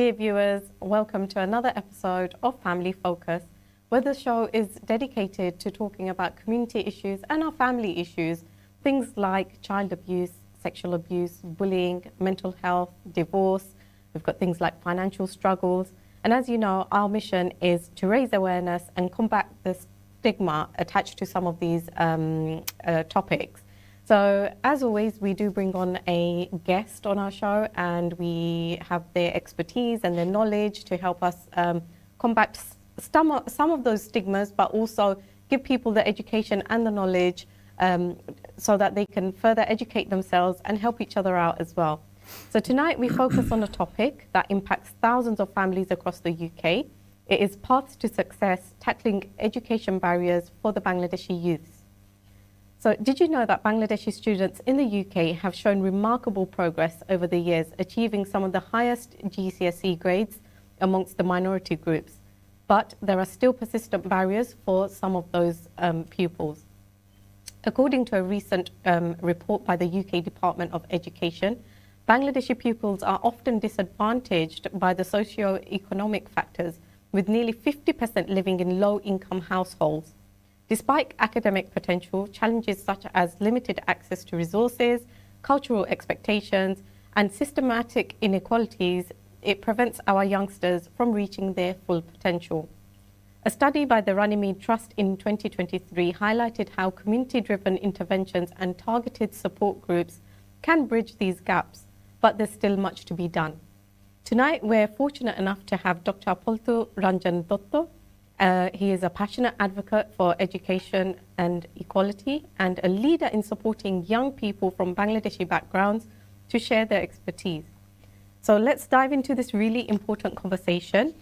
Dear viewers, welcome to another episode of Family Focus, where the show is dedicated to talking about community issues and our family issues, things like child abuse, sexual abuse, bullying, mental health, divorce. We've got things like financial struggles. And as you know, our mission is to raise awareness and combat the stigma attached to some of these topics. So as always, we do bring on a guest on our show, and we have their expertise and their knowledge to help us combat some of those stigmas, but also give people the education and the knowledge so that they can further educate themselves and help each other out as well. So tonight we focus on a topic that impacts thousands of families across the UK. It is Paths to Success, tackling education barriers for the Bangladeshi youths. So did you know that Bangladeshi students in the UK have shown remarkable progress over the years, achieving some of the highest GCSE grades amongst the minority groups? But there are still persistent barriers for some of those pupils. According to a recent report by the UK Department of Education, Bangladeshi pupils are often disadvantaged by the socio-economic factors, with nearly 50% living in low-income households. Despite academic potential, challenges such as limited access to resources, cultural expectations, and systematic inequalities, it prevents our youngsters from reaching their full potential. A study by the Runnymede Trust in 2023 highlighted how community-driven interventions and targeted support groups can bridge these gaps, but there's still much to be done. Tonight, we're fortunate enough to have Dr. Poltu Ranjan Dotto. He is a passionate advocate for education and equality and a leader in supporting young people from Bangladeshi backgrounds to share their expertise. So let's dive into this really important conversation.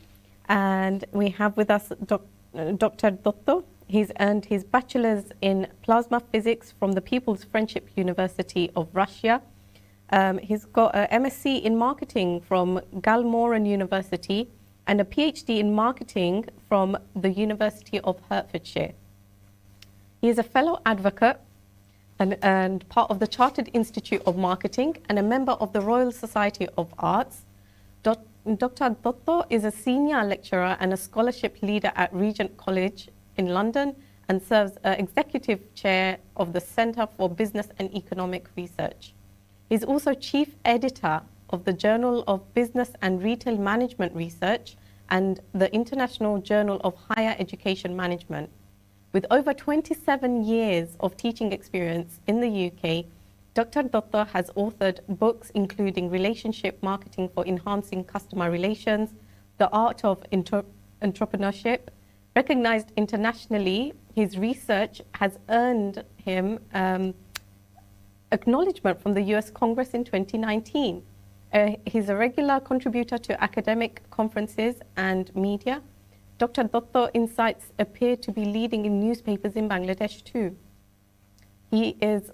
And we have with us Dr. Dotto. He's earned his bachelor's in plasma physics from the People's Friendship University of Russia. He's got an MSc in marketing from Galmoran University and a PhD in marketing from the University of Hertfordshire. He is a fellow advocate and part of the Chartered Institute of Marketing and a member of the Royal Society of Arts. Dr. Dotto is a senior lecturer and a scholarship leader at Regent College in London and serves as executive chair of the Centre for Business and Economic Research. He's also chief editor of the Journal of Business and Retail Management Research and the International Journal of Higher Education Management. With over 27 years of teaching experience in the UK, Dr. Dotto has authored books including Relationship Marketing for Enhancing Customer Relations, The Art of Entrepreneurship. Recognized internationally, his research has earned him acknowledgement from the US Congress in 2019. He's a regular contributor to academic conferences and media. Dr. Dotto insights appear to be leading in newspapers in Bangladesh too. He is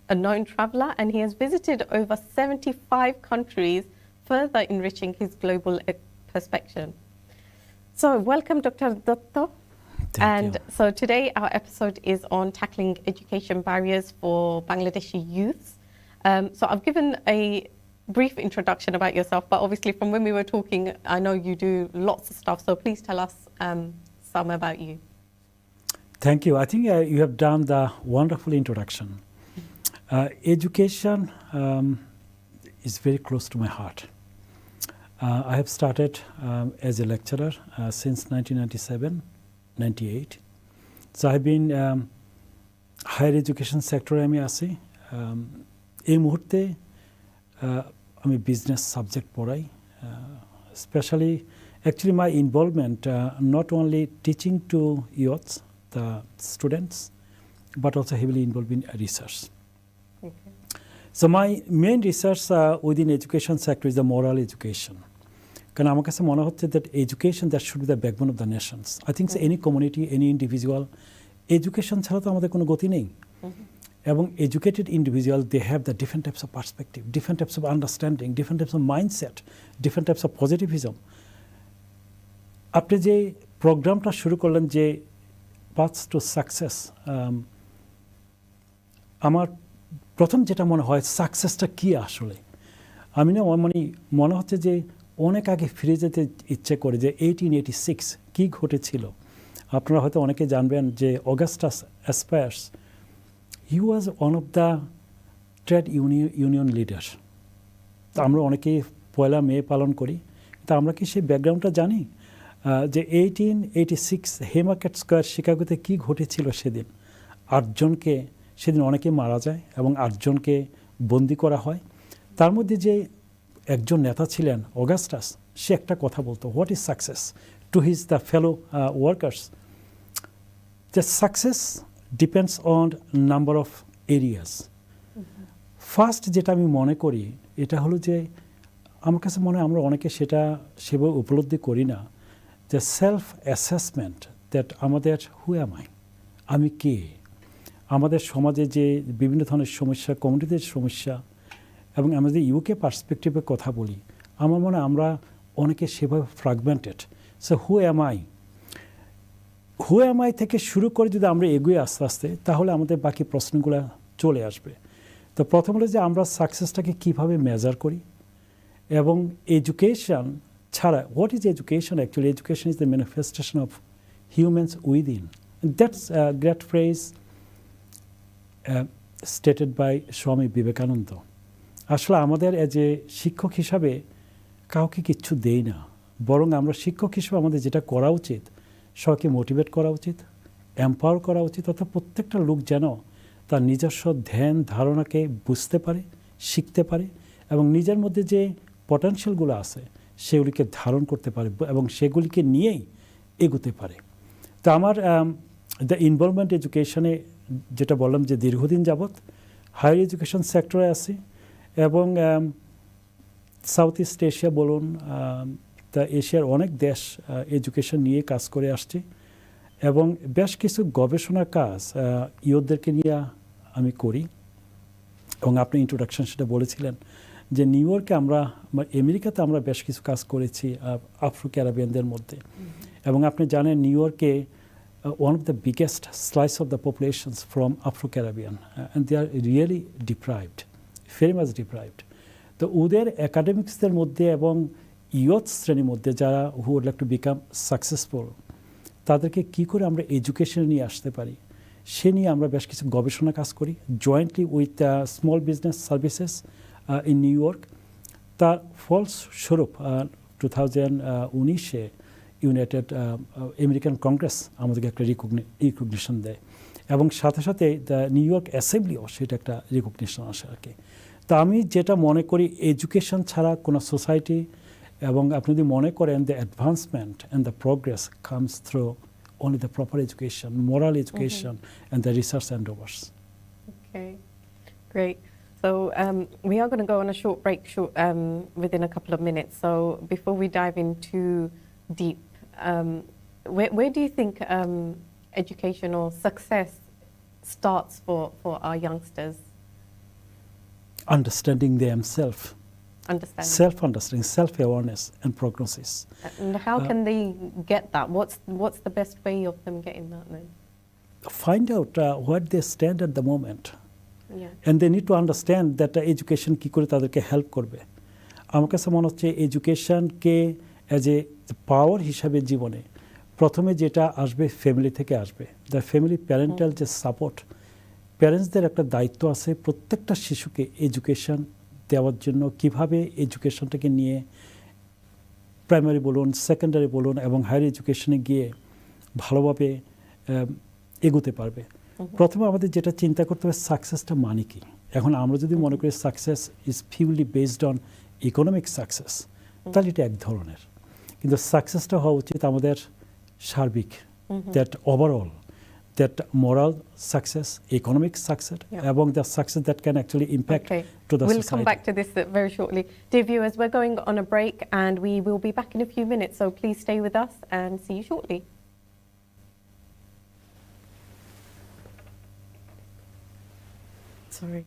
a known traveler and he has visited over 75 countries, further enriching his global perspective. So welcome, Dr. Dotto. Thank you. So today our episode is on tackling education barriers for Bangladeshi youths. So I've given a brief introduction about yourself, but obviously from when we were talking, I know you do lots of stuff. So please tell us some about you. Thank you. I think you have done the wonderful introduction. Education is very close to my heart. I have started as a lecturer since 1997, 98. So I've been higher education sector আমি আছি এই মুহূর্তে আমি business subject পড়াই especially actually my involvement not only teaching to youths, the students, but also heavily involved in research. Okay. So my main research within education sector is the moral education. কারণ আমার কাছে মনে হচ্ছে that education that should be the backbone of the nations. I think any community, any individual, education ছাড়া তো আমাদের কোনো গতি নেই। এবং educated individual, they have the different types of perspective, different types of understanding, different types of mindset, different types of positivism. আপনি যে প্রোগ্রামটা শুরু করলেন যে paths to success, আমার প্রথম যেটা মনে হয় সাকসেসটা কি আসলে আমি না মানে মনে হচ্ছে যে অনেক আগে ফিরে যেতে ইচ্ছে করে যে 1886 কী ঘটেছিল। আপনারা হয়তো অনেকে জানবেন যে অগাস্টাস অ্যাসপায়ার্স, he was one of the trade union leader. তো আমরা অনেকেই 1 মে পালন করি, তা আমরা কি সেই ব্যাকগ্রাউন্ডটা জানি যে 1886 হেমার্কেট স্কোয়ার শিকাগোতে কী ঘটেছিল সেদিন? 8জনকে সেদিন অনেকে মারা যায় এবং 8জনকে বন্দি করা হয়। তার মধ্যে যে একজন নেতা ছিলেন অগাস্টাস, সে একটা কথা বলতো, what is success to his the fellow workers, যে success depends on number of areas. First যেটা আমি মনে করি এটা হলো যে আমার কাছে মনে হয় আমরা অনেকে সেটা সেভাবে উপলব্ধি করি না, যে সেলফ অ্যাসেসমেন্ট, দ্যাট আমাদের হু অ্যাম আই, আমি কে, আমাদের সমাজে যে বিভিন্ন ধরনের সমস্যা, কমিউনিটির সমস্যা, এবং আমরা যদি ইউকে পার্সপেক্টিভে কথা বলি, আমার মনে হয় আমরা অনেকে সেভাবে fragmented. So who am I থেকে শুরু করে যদি আমরা এগিয়ে আস্তে আস্তে, তাহলে আমাদের বাকি প্রশ্নগুলো চলে আসবে। তো প্রথম হলো যে আমরা সাকসেসটাকে কীভাবে মেজার করি, এবং এডুকেশন ছাড়া, what is education? Actually education is the manifestation of humans within. That's great phrase stated by Swami Vivekananda. আসলে আমাদের এজ এ শিক্ষক হিসাবে কাউকে কিচ্ছু দেই না, বরং আমরা শিক্ষক হিসেবে আমাদের যেটা করা উচিত, সবাইকে মোটিভেট করা উচিত, এম্পাওয়ার করা উচিত, অর্থাৎ প্রত্যেকটা লোক যেন তার নিজস্ব ধ্যান ধারণাকে বুঝতে পারে, শিখতে পারে, এবং নিজের মধ্যে যে পটেনশিয়ালগুলো আছে সেগুলিকে ধারণ করতে পারে এবং সেগুলিকে নিয়েই এগোতে পারে। তো আমার দ্য ইনভলভমেন্ট এডুকেশনে যেটা বললাম যে দীর্ঘদিন যাবৎ হায়ার এডুকেশন সেক্টরে আছি, এবং সাউথ ইস্ট এশিয়া বলুন, তা এশিয়ার অনেক দেশ এডুকেশন নিয়ে কাজ করে আসছে, এবং বেশ কিছু গবেষণা কাজ ইয়ুথদেরকে নিয়ে আমি করি। এবং আপনি ইন্ট্রোডাকশন সেটা বলেছিলেন যে নিউ ইয়র্কে আমরা, আমেরিকাতে আমরা বেশ কিছু কাজ করেছি আফ্রো ক্যারাবিয়ানদের মধ্যে, এবং আপনি জানেন নিউ ইয়র্কে one of the biggest slice of the populations from Afro-Caribbean, and they are really deprived, very much deprived. তো ওদের একাডেমিক্সদের মধ্যে এবং ইয়থ শ্রেণীর মধ্যে যারা who would like to become successful, তাদেরকে কী করে আমরা এডুকেশনে নিয়ে আসতে পারি, সে নিয়ে আমরা বেশ কিছু গবেষণা কাজ করি jointly with small business services in new York. তার ফলস্বরূপ 2019-এ ইউনাইটেড আমেরিকান কংগ্রেস আমাদেরকে একটা রিকগনিশন দেয়, এবং সাথে সাথে দ্য নিউ ইয়র্ক অ্যাসেম্বলিও সেটা একটা রিকগনিশন আসে আর কি। তা আমি যেটা মনে করি, এডুকেশন ছাড়া কোনো সোসাইটি, এবং আপনি যদি মনে করেন the advancement and the progress comes through only the proper education, moral education, and the research endeavors. Okay, great. So we are going to go on a short break within a couple of minutes. So before we dive in too deep, where do you think educational success starts for our youngsters? Understanding themselves. Self-understanding, self-awareness, and prognosis. And how can they get that? What's the best way of them getting that then? Find out what they stand at the moment. Yeah. And they need to understand that education কী করে তাদেরকে help করবে। আমার কাছে মনে হচ্ছে এডুকেশনকে as a পাওয়ার হিসাবে জীবনে প্রথমে যেটা আসবে ফ্যামিলি থেকে আসবে। দ্য ফ্যামিলি প্যারেন্টাল যে সাপোর্ট, প্যারেন্টসদের একটা দায়িত্ব আছে প্রত্যেকটা শিশুকে এডুকেশন দেওয়ার জন্য, কিভাবে এডুকেশনটাকে নিয়ে প্রাইমারি বলুন, সেকেন্ডারি বলুন, এবং হায়ার এডুকেশনে গিয়ে ভালোভাবে এগোতে পারবে। প্রথমে আমাদের যেটা চিন্তা করতে হবে, সাকসেসটা মানে কি। এখন আমরা যদি মনে করি success is purely based on economic success, তাহলে এটা এক ধরনের, কিন্তু সাকসেসটা হওয়া উচিত আমাদের সার্বিক, that overall, that moral success, economic success, এবং the success that can actually impact to the society. We'll come back to this very shortly. Dear viewers, we're going on a break and we will be back in a few minutes, so please stay with us and see you shortly. Sorry.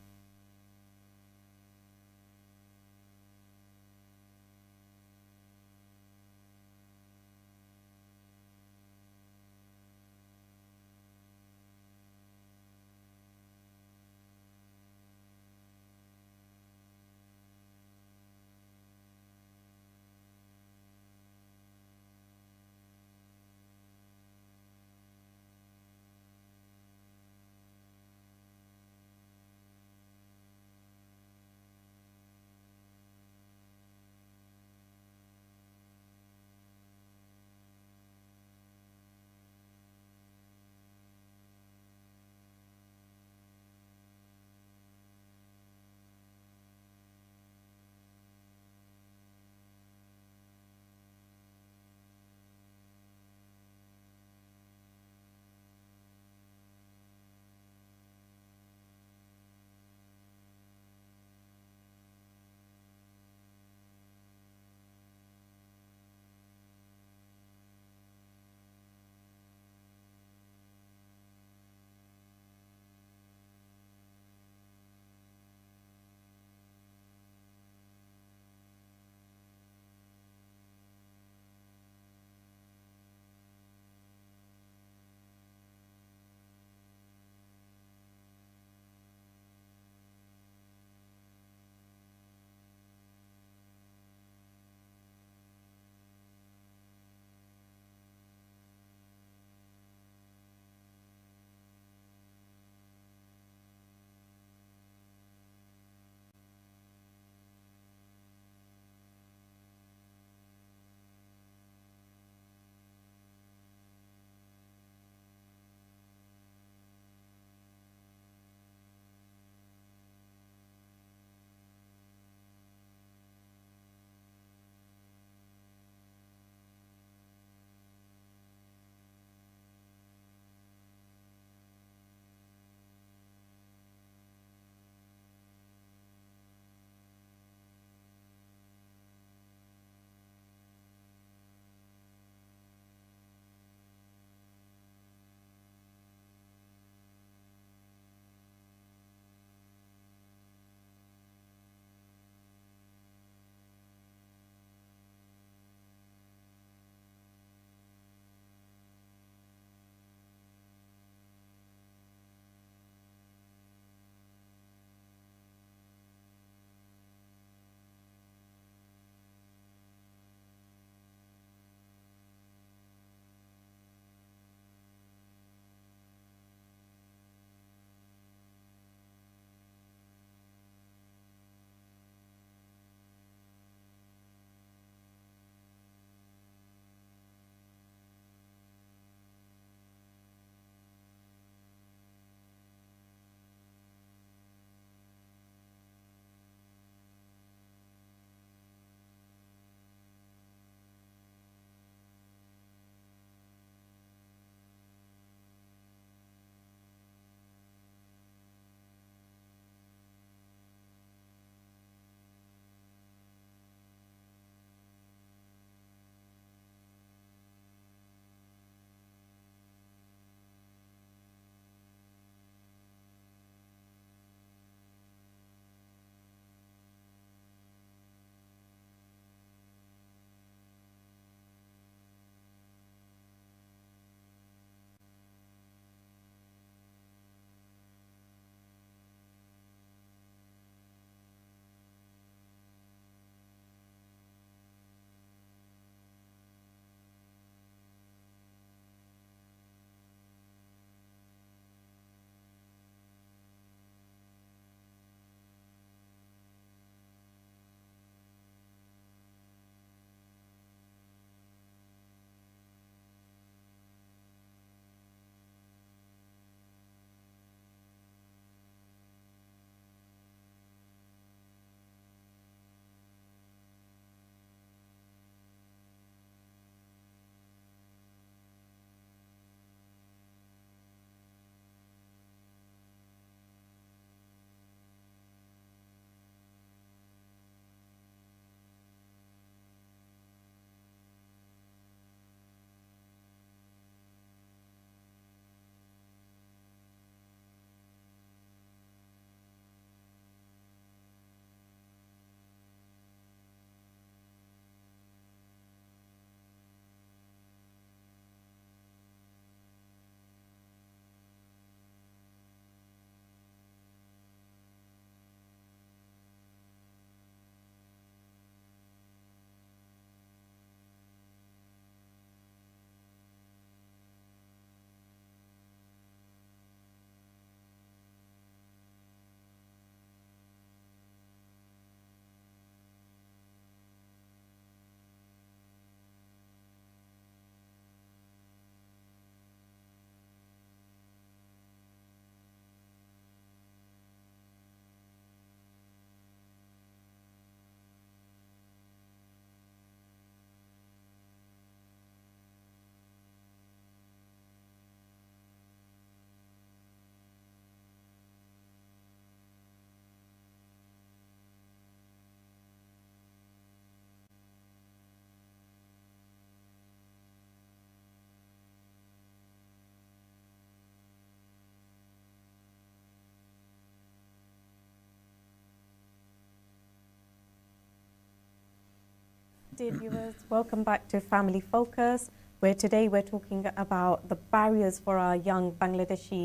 dear viewers. Welcome back to Family Focus, where today we're talking about the barriers for our young Bangladeshi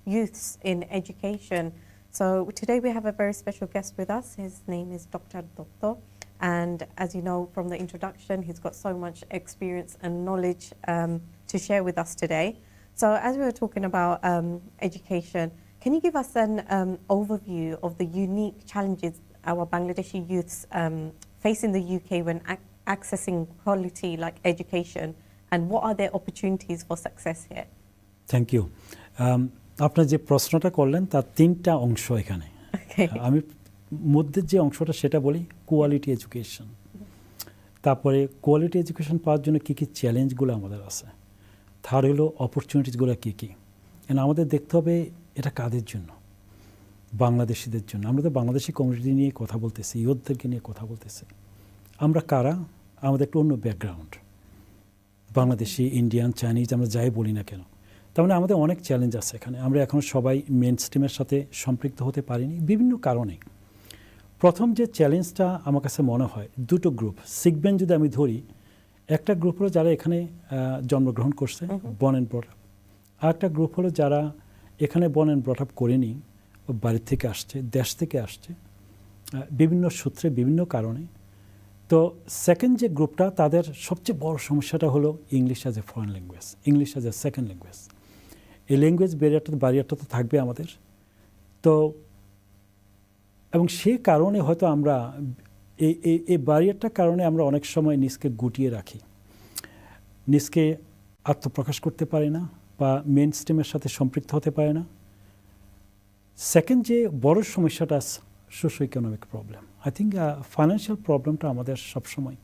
youths in education. So today we have a very special guest with us. His name is Dr. Dotto. And as you know from the introduction, he's got so much experience and knowledge to share with us today. So as we were talking about education, can you give us an overview of the unique challenges our Bangladeshi youths face in the UK when accessing quality like education, and what are their opportunities for success here? Thank you আপনার যে প্রশ্নটা করলেন তার তিনটা অংশ এখানে আমি মধ্যের যে অংশটা সেটা বলি কোয়ালিটি এডুকেশন, তারপরে কোয়ালিটি এডুকেশন পাওয়ার জন্য কী কী চ্যালেঞ্জগুলো আমাদের আছে, থার্ড হলো অপরচুনিটিসগুলো কী কী। আমাদের দেখতে হবে এটা কাদের জন্য, বাংলাদেশিদের জন্য। আমরা তো বাংলাদেশি কমিউনিটি নিয়ে কথা বলতেছি, ইউথদেরকে নিয়ে কথা বলতেছি। আমরা কারা, আমাদের একটু অন্য ব্যাকগ্রাউন্ড, বাংলাদেশি, ইন্ডিয়ান, চাইনিজ, আমরা যাই বলি না কেন। তার মানে আমাদের অনেক চ্যালেঞ্জ আছে এখানে। আমরা এখনও সবাই মেন স্ট্রিমের সাথে সম্পৃক্ত হতে পারিনি বিভিন্ন কারণে। প্রথম যে চ্যালেঞ্জটা আমার কাছে মনে হয়, দুটো গ্রুপ সিগমেন্ট যদি আমি ধরি, একটা গ্রুপ হলো যারা এখানে জন্মগ্রহণ করছে, বর্ন অ্যান্ড ব্রট আপ, আর একটা গ্রুপ হলো যারা এখানে বর্ন অ্যান্ড ব্রট আপ করেনি, বাড়ির থেকে আসছে, দেশ থেকে আসছে বিভিন্ন সূত্রে, বিভিন্ন কারণে। তো সেকেন্ড যে গ্রুপটা, তাদের সবচেয়ে বড় সমস্যাটা হলো English as a foreign language, English as a second language. এই ল্যাঙ্গুয়েজ ব্যারিয়ারটা তো থাকবে আমাদের। তো এবং সেই কারণে হয়তো আমরা এই ব্যারিয়ারটার কারণে আমরা অনেক সময় নিজকে গুটিয়ে রাখি, নিজকে আত্মপ্রকাশ করতে পারি না বা মেন স্ট্রিমের সাথে সম্পৃক্ত হতে পারে না। সেকেন্ড যে বড় সমস্যাটা, social economic problem. I think financial প্রবলেমটা আমাদের সবসময়,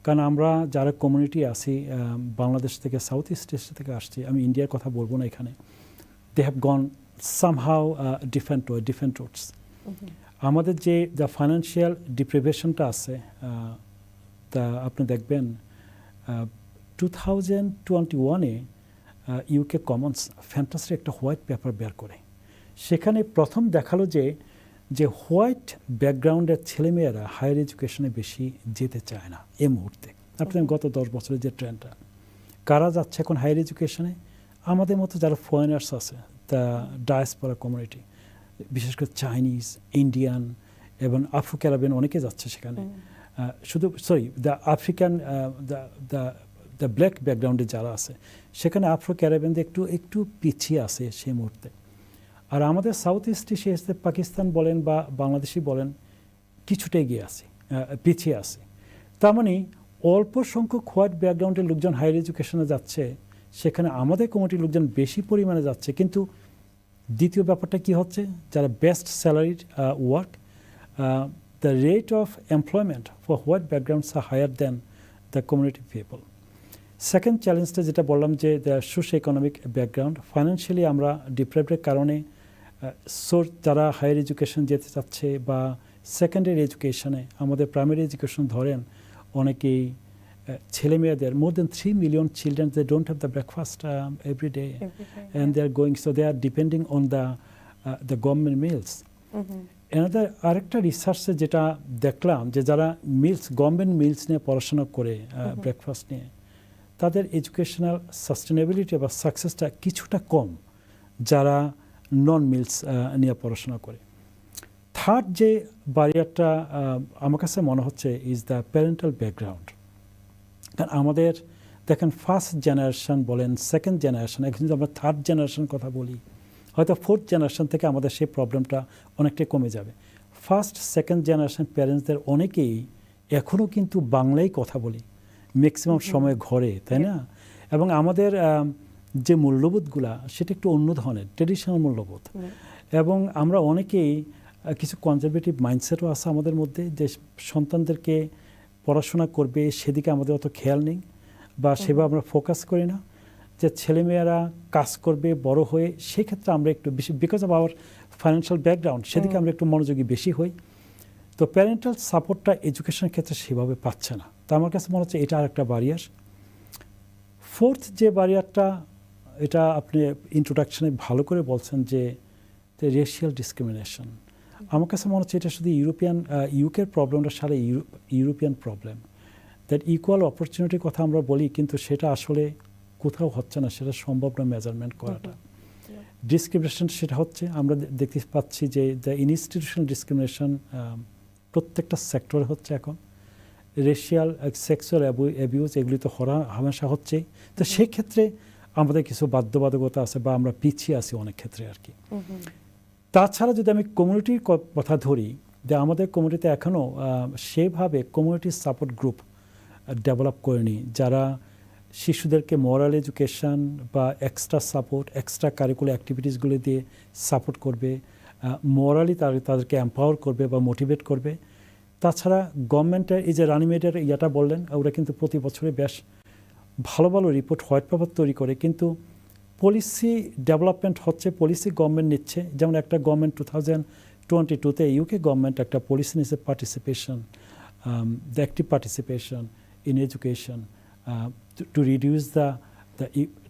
কারণ আমরা যারা কমিউনিটি আছি বাংলাদেশ থেকে, সাউথ ইস্ট এশিয়া থেকে আসছি, আমি ইন্ডিয়ার কথা বলবো না এখানে, they have gone somehow different roots. আমাদের যে দ্য ফাইন্যান্সিয়াল ডিপ্রিভেশনটা আছে, তা আপনি দেখবেন 2021-এ ইউকে কমন্স ফ্যান্টাসির একটা হোয়াইট পেপার বের করে। সেখানে প্রথম দেখালো যে হোয়াইট ব্যাকগ্রাউন্ডের ছেলেমেয়েরা হায়ার এডুকেশনে বেশি যেতে চায় না এই মুহূর্তে। আপনি গত 10 বছরের যে ট্রেন্ডটা, কারা যাচ্ছে এখন হায়ার এডুকেশনে? আমাদের মতো যারা ফরেনার্স আছে, দ্য ডায়াসপোরা কমিউনিটি, বিশেষ করে চাইনিজ, ইন্ডিয়ান এবং আফ্রো ক্যারাবিয়ান অনেকে যাচ্ছে সেখানে। শুধু দ্য আফ্রিকান, দ্য ব্ল্যাক ব্যাকগ্রাউন্ডে যারা আছে সেখানে আফ্রো ক্যারাবিয়ানদের একটু পিছিয়ে আছে সেই মুহূর্তে। আর আমাদের সাউথ ইস্ট এশিয়াতে পাকিস্তান বলেন বা বাংলাদেশি বলেন, কিছুটা এগিয়ে আছে, পিছিয়ে আছে। তার মানে অল্প সংখ্যক হোয়াইট ব্যাকগ্রাউন্ডের লোকজন হায়ার এডুকেশনে যাচ্ছে, সেখানে আমাদের কমিউনিটির লোকজন বেশি পরিমাণে যাচ্ছে। কিন্তু দ্বিতীয় ব্যাপারটা কি হচ্ছে, যারা best salaried work, the rate of employment for white backgrounds are higher than the community people. Second চ্যালেঞ্জটা যেটা বললাম, যে the social economic background, financially আমরা ডিপ্রাইভডের কারণে যারা হায়ার এডুকেশন যেতে চাচ্ছে বা সেকেন্ডারি এডুকেশনে, আমাদের প্রাইমারি এডুকেশন ধরেন, অনেকেই ছেলেমেয়েদের more than 3 million children they don't have the breakfast every day and they are going, so they are depending on the government meals. আরেকটা রিসার্চে যেটা দেখলাম, যে যারা গভর্নমেন্ট মিলস নিয়ে পড়াশোনা করে, ব্রেকফাস্ট নিয়ে, তাদের এডুকেশনাল সাস্টেনেবিলিটি বা সাকসেসটা কিছুটা কম যারা নন মিলস নিয়ে পড়াশোনা করে। থার্ড যে ব্যারিয়ারটা আমার কাছে মনে হচ্ছে ইজ দ্য প্যারেন্টাল ব্যাকগ্রাউন্ড। কারণ আমাদের দেখেন ফার্স্ট জেনারেশন বলেন, সেকেন্ড জেনারেশন, এখন যদি আমরা থার্ড জেনারেশন কথা বলি, হয়তো ফোর্থ জেনারেশন থেকে আমাদের সেই প্রবলেমটা অনেকটাই কমে যাবে। ফার্স্ট সেকেন্ড জেনারেশন প্যারেন্টসদের অনেকেই এখনও কিন্তু বাংলায় কথা বলি ম্যাক্সিমাম সময় ঘরে, তাই না? এবং আমাদের যে মূল্যবোধগুলা সেটা একটু অন্য ধরনের ট্রেডিশনাল মূল্যবোধ। এবং আমরা অনেকেই কিছু কনজারভেটিভ মাইন্ডসেটও আছে আমাদের মধ্যে, যে সন্তানদেরকে পড়াশোনা করবে সেদিকে আমাদের অত খেয়াল নেই বা সেভাবে আমরা ফোকাস করি না। যে ছেলেমেয়েরা কাজ করবে বড় হয়ে, সেক্ষেত্রে আমরা একটু বেশি, because of hour financial background, সেদিকে আমরা একটু মনোযোগী বেশি হই। তো প্যারেন্টাল সাপোর্টটা এডুকেশনের ক্ষেত্রে সেভাবে পাচ্ছে না। তো আমার কাছে মনে হচ্ছে এটা আরেকটা ব্যারিয়ার। ফোর্থ যে ব্যারিয়ারটা, এটা আপনি ইন্ট্রোডাকশনে ভালো করে বলছেন, যে রেশিয়াল ডিসক্রিমিনেশন। আমার কাছে মনে হচ্ছে এটা শুধু ইউকের প্রবলেমটা সারা ইউরোপিয়ান প্রবলেম। দ্যাট ইকুয়াল অপরচুনিটির কথা আমরা বলি, কিন্তু সেটা আসলে কোথাও হচ্ছে না, সেটা সম্ভব না মেজারমেন্ট করাটা। ডিসক্রিমিনেশন সেটা হচ্ছে, আমরা দেখতে পাচ্ছি যে দ্য ইনস্টিটিউশনাল ডিসক্রিমিনেশন প্রত্যেকটা সেক্টরে হচ্ছে এখন। রেশিয়াল সেক্সুয়াল অ্যাবিউজ এগুলি তো হামেশা হচ্ছেই। তো সেক্ষেত্রে আমাদের কিছু বাধ্যবাধকতা আছে বা আমরা পিছিয়ে আছি অনেক ক্ষেত্রে আর কি। তাছাড়া যদি আমি কমিউনিটির কথা ধরি, যে আমাদের কমিউনিটিতে এখনও সেভাবে কমিউনিটি সাপোর্ট গ্রুপ ডেভেলপ করেনি, যারা শিশুদেরকে মোরাল এডুকেশন বা এক্সট্রা সাপোর্ট, এক্সট্রা কারিকুলার অ্যাক্টিভিটিসগুলি দিয়ে সাপোর্ট করবে, মোরালি তাদেরকে এম্পাওয়ার করবে বা মোটিভেট করবে। তাছাড়া গভর্নমেন্টের এই যে রানিমেডের ইয়াটা বললেন, ওরা কিন্তু প্রতি বছরে বেশ ভালো ভালো রিপোর্ট, হোয়াইট পেপার তৈরি করে, কিন্তু পলিসি ডেভেলপমেন্ট হচ্ছে, পলিসি গভর্নমেন্ট নিচ্ছে। যেমন একটা গভর্নমেন্ট 2022-তে ইউকে গভর্নমেন্ট একটা পলিসি নিচ্ছে, participation, the active participation in education to reduce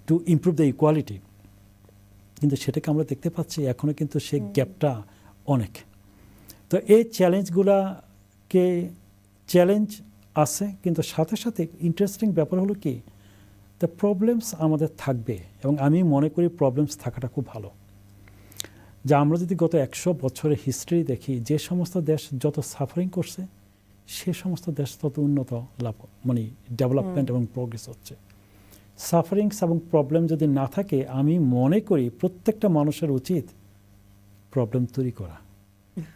to improve the equality. কিন্তু সেটাকে আমরা দেখতে পাচ্ছি এখনও কিন্তু সেই গ্যাপটা অনেক। তো এই চ্যালেঞ্জগুলোকে চ্যালেঞ্জ আছে, কিন্তু সাথে সাথে ইন্টারেস্টিং ব্যাপার হলো কি, দ্য প্রবলেমস আমাদের থাকবে, এবং আমি মনে করি প্রবলেমস থাকাটা খুব ভালো। যা আমরা যদি গত 100 বছরের হিস্ট্রি দেখি, যে সমস্ত দেশ যত সাফারিং করছে, সে সমস্ত দেশ তত উন্নত লাভ, মানে ডেভেলপমেন্ট এবং প্রোগ্রেস হচ্ছে। সাফারিংস এবং প্রবলেম যদি না থাকে, আমি মনে করি প্রত্যেকটা মানুষের উচিত প্রবলেম তৈরি করা,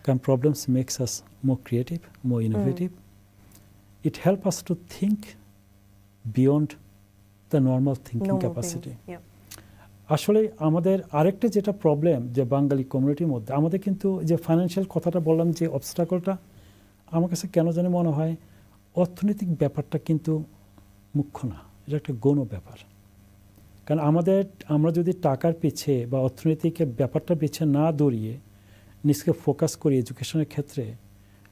কারণ problems makes us more creative, more innovative. It help us to think beyond the normal thinking capacity. আসলে আমাদের আরেকটা যেটা প্রবলেম, যে বাঙালি কমিউনিটির মধ্যে আমাদের কিন্তু যে ফাইন্যান্সিয়াল কথাটা বললাম, যে অবস্টাকলটা, আমার কাছে কেন জানি মনে হয় অর্থনৈতিক ব্যাপারটা কিন্তু মুখ্য না, এটা একটা গৌণ ব্যাপার। কারণ আমরা যদি টাকার পিছে বা অর্থনৈতিক ব্যাপারটা পিছে না দৌড়িয়ে নিজকে ফোকাস করি এডুকেশনের ক্ষেত্রে,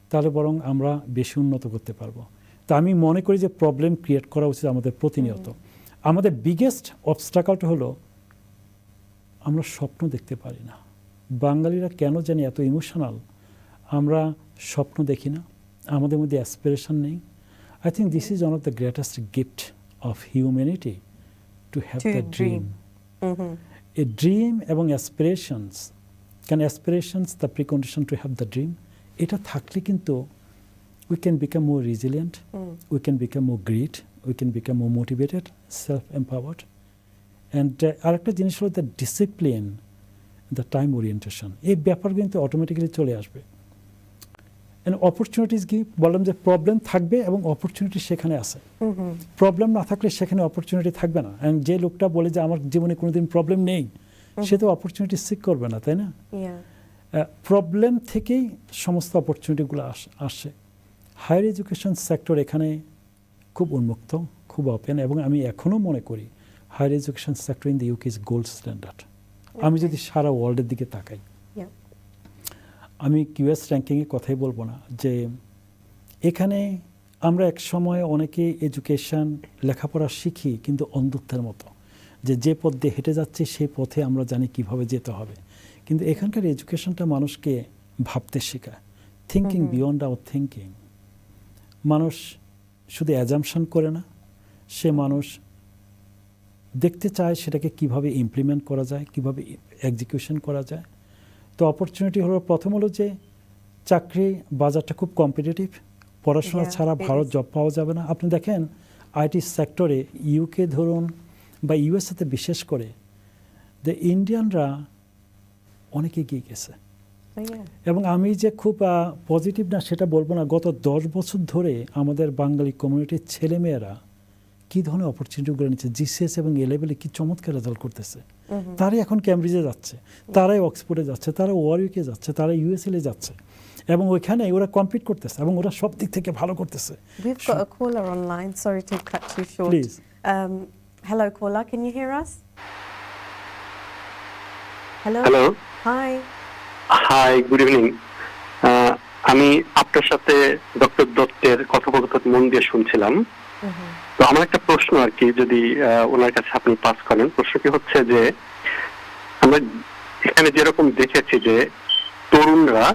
তাহলে বরং আমরা বেশি উন্নত করতে পারবো। তা আমি মনে করি যে প্রবলেম ক্রিয়েট করা উচিত আমাদের প্রতিনিয়ত। আমাদের বিগেস্ট অবস্টাকলটা হলো আমরা স্বপ্ন দেখতে পারি না। বাঙালিরা কেন জানি এত ইমোশনাল, আমরা স্বপ্ন দেখি না, আমাদের মধ্যে অ্যাসপিরেশন নেই। I think this is one of the greatest gift of humanity, to have the dream. A dream এবং aspirations, can aspirations the precondition to have the dream? এটা থাকলে কিন্তু we can become more resilient, we can become more great, we can become more motivated, self-empowered. And আরেকটা জিনিস হলো the discipline, the time orientation. এই ব্যাপার কিন্তু automatically চলে আসবে। And opportunities কি বললাম, যে প্রবলেম থাকবে এবং অপরচুনিটি সেখানে আছে। প্রবলেম না থাকলে সেখানে অপরচুনিটি থাকবে না। And যে লোকটা বলে যে আমার জীবনে কোনোদিন প্রবলেম নেই, সে তো অপরচুনিটি সিক করবে না, তাই না? প্রবলেম থেকেই সমস্ত অপরচুনিটিগুলো আসে। হায়ার এডুকেশন সেক্টর এখানে খুব উন্মুক্ত, খুব ওপেন, এবং আমি এখনও মনে করি higher education sector in the UK is gold standard. আমি যদি সারা ওয়ার্ল্ডের দিকে তাকাই, আমি কিউএস র্যাঙ্কিংয়ে কথাই বলবো না, যে এখানে আমরা এক সময় অনেকে এডুকেশন লেখাপড়া শিখি কিন্তু অন্ধত্বের মতো, যে পথ দিয়ে হেঁটে যাচ্ছি সেই পথে আমরা জানি কিভাবে যেতে হবে। কিন্তু এখানকার এডুকেশনটা মানুষকে ভাবতে শেখায়, থিঙ্কিং বিয়ন্ড আওয়ার থিঙ্কিং। মানুষ শুধু অ্যাজাম্পশন করে না, সে মানুষ দেখতে চায় সেটাকে কিভাবে ইমপ্লিমেন্ট করা যায়, কিভাবে এক্সিকিউশন করা যায়। তো অপরচুনিটি হলো, প্রথম হলো যে চাকরি বাজারটা খুব কম্পিটিটিভ, পড়াশোনা ছাড়া ভারত জব পাওয়া যাবে না। আপনি দেখেন আইটি সেক্টরে ইউকে ধরুন বা ইউএসএতে বিশেষ করে দ্য ইন্ডিয়ানরা অনেক এগিয়ে গেছে। এবং আমি যে খুব পজিটিভ না সেটা বলবো না, গত 10 বছর ধরে আমাদের বাঙালি কমিউনিটির ছেলেমেয়েরা কী ধরনের অপরচুনিটিগুলো নিচ্ছে, জিসিএস এবং এ লেভেলে কী চমৎকার রেজাল্ট করতেছে। তারাই এখন ক্যামব্রিজে যাচ্ছে, তারাই অক্সফোর্ডে যাচ্ছে, তারা ওয়ারউইকে যাচ্ছে, তারা ইউএসএলে যাচ্ছে, এবং ওইখানে ওরা কম্পিট করতেছে এবং ওরা সব দিক থেকে ভালো করতেছে। We've got a caller online. Sorry to cut you short. Please. Hello, caller. Can you hear us? Hello. Hello. Hi. Hi. Good evening. আমি আপনার সাথে ডক্টর দত্তের কথোপকথন মন দিয়ে শুনছিলাম। তো আমার একটা প্রশ্ন আর কি, যদি ওনার কাছে আপনি পাস করেন। প্রশ্নটি হচ্ছে যে আমরা এখানে যেরকম দেখেছি যে তরুণরা,